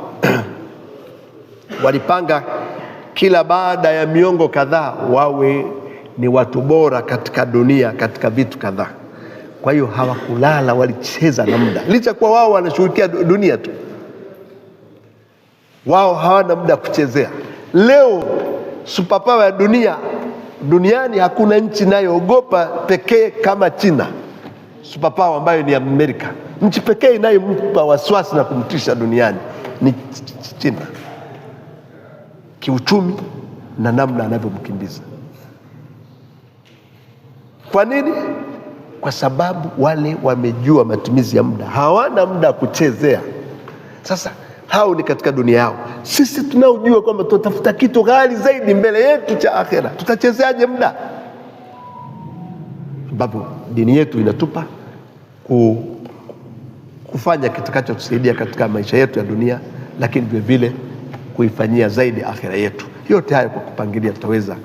walipanga kila baada ya miongo kadhaa wawe ni watu bora katika dunia katika vitu kadhaa. Kwa hiyo hawakulala, walicheza na muda, licha kwa wao wanashughulikia dunia tu, wao hawana muda kuchezea. Leo superpower ya duniani hakuna nchi inayoogopa pekee kama China. Superpower ambayo ni Amerika, nchi pekee inayompa wasiwasi na kumtisha duniani ni China, kiuchumi na namna anavyomkimbiza. Kwa nini? Kwa sababu wale wamejua matumizi ya muda, hawana muda kuchezea. Sasa hao ni katika dunia yao. Sisi tunaojua kwamba tutafuta kitu ghali zaidi mbele yetu cha akhera, tutachezeaje muda? Sababu dini yetu inatupa kufanya kitakachotusaidia katika maisha yetu ya dunia, lakini vile vile kuifanyia zaidi akhera yetu. Yote hayo kwa kupangilia tutaweza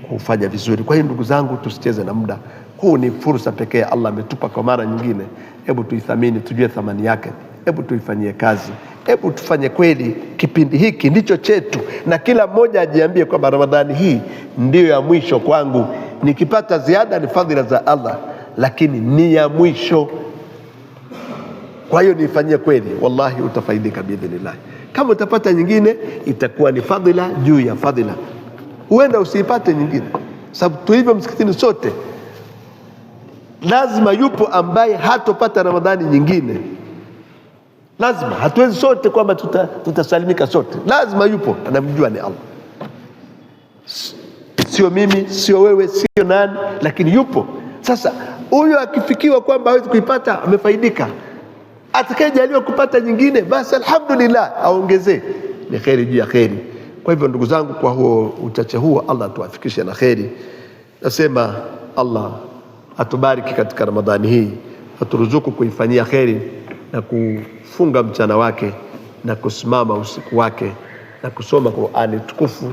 kufanya vizuri. Kwa hiyo ndugu zangu, tusicheze na muda. Huu ni fursa pekee Allah ametupa kwa mara nyingine. Hebu tuithamini, tujue thamani yake. Hebu tuifanyie kazi. Hebu tufanye kweli kipindi hiki ndicho chetu, na kila mmoja ajiambie kwamba Ramadhani hii ndiyo ya mwisho kwangu. Nikipata ziada ni fadhila za Allah, lakini ni ya mwisho. Kwa hiyo niifanyie kweli, wallahi utafaidika biidhnillah. Kama utapata nyingine itakuwa ni fadhila juu ya fadhila, huenda usiipate nyingine. Sababu tulivyo msikitini sote, lazima yupo ambaye hatopata Ramadhani nyingine. Lazima, hatuwezi sote kwamba tutasalimika sote. Lazima yupo, anamjua ni Allah, sio mimi, sio wewe, sio nani, lakini yupo. Sasa huyo akifikiwa kwamba hawezi kuipata, amefaidika. Atakayejaliwa kupata nyingine, basi alhamdulillah, aongezee, ni kheri juu ya kheri. Kwa hivyo ndugu zangu, kwa huo uchache huo, Allah tuwafikishe na kheri. Nasema Allah atubariki katika Ramadhani hii, aturuzuku kuifanyia kheri na kufunga mchana wake na kusimama usiku wake na kusoma Qur'ani tukufu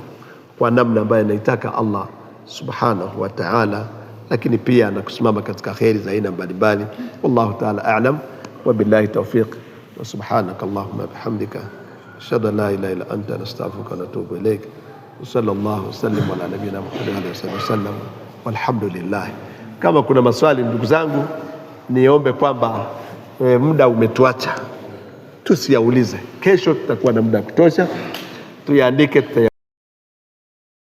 kwa namna ambayo anaitaka Allah subhanahu wa ta'ala, lakini pia na kusimama katika kheri za aina mbalimbali. Wallahu ta'ala a'lam, wa billahi tawfiq, wa subhanaka Allahumma bihamdika, ashhadu an la ilaha illa anta, nastaghfiruka wa natubu ilayk. Sallallahu sallim ala nabiyyina Muhammad wa alihi wa sallam. walhamdulillah. Kama kuna maswali ndugu zangu, niombe kwamba muda umetuacha, tusiyaulize. Kesho tutakuwa na muda kutosha, tuyaandike.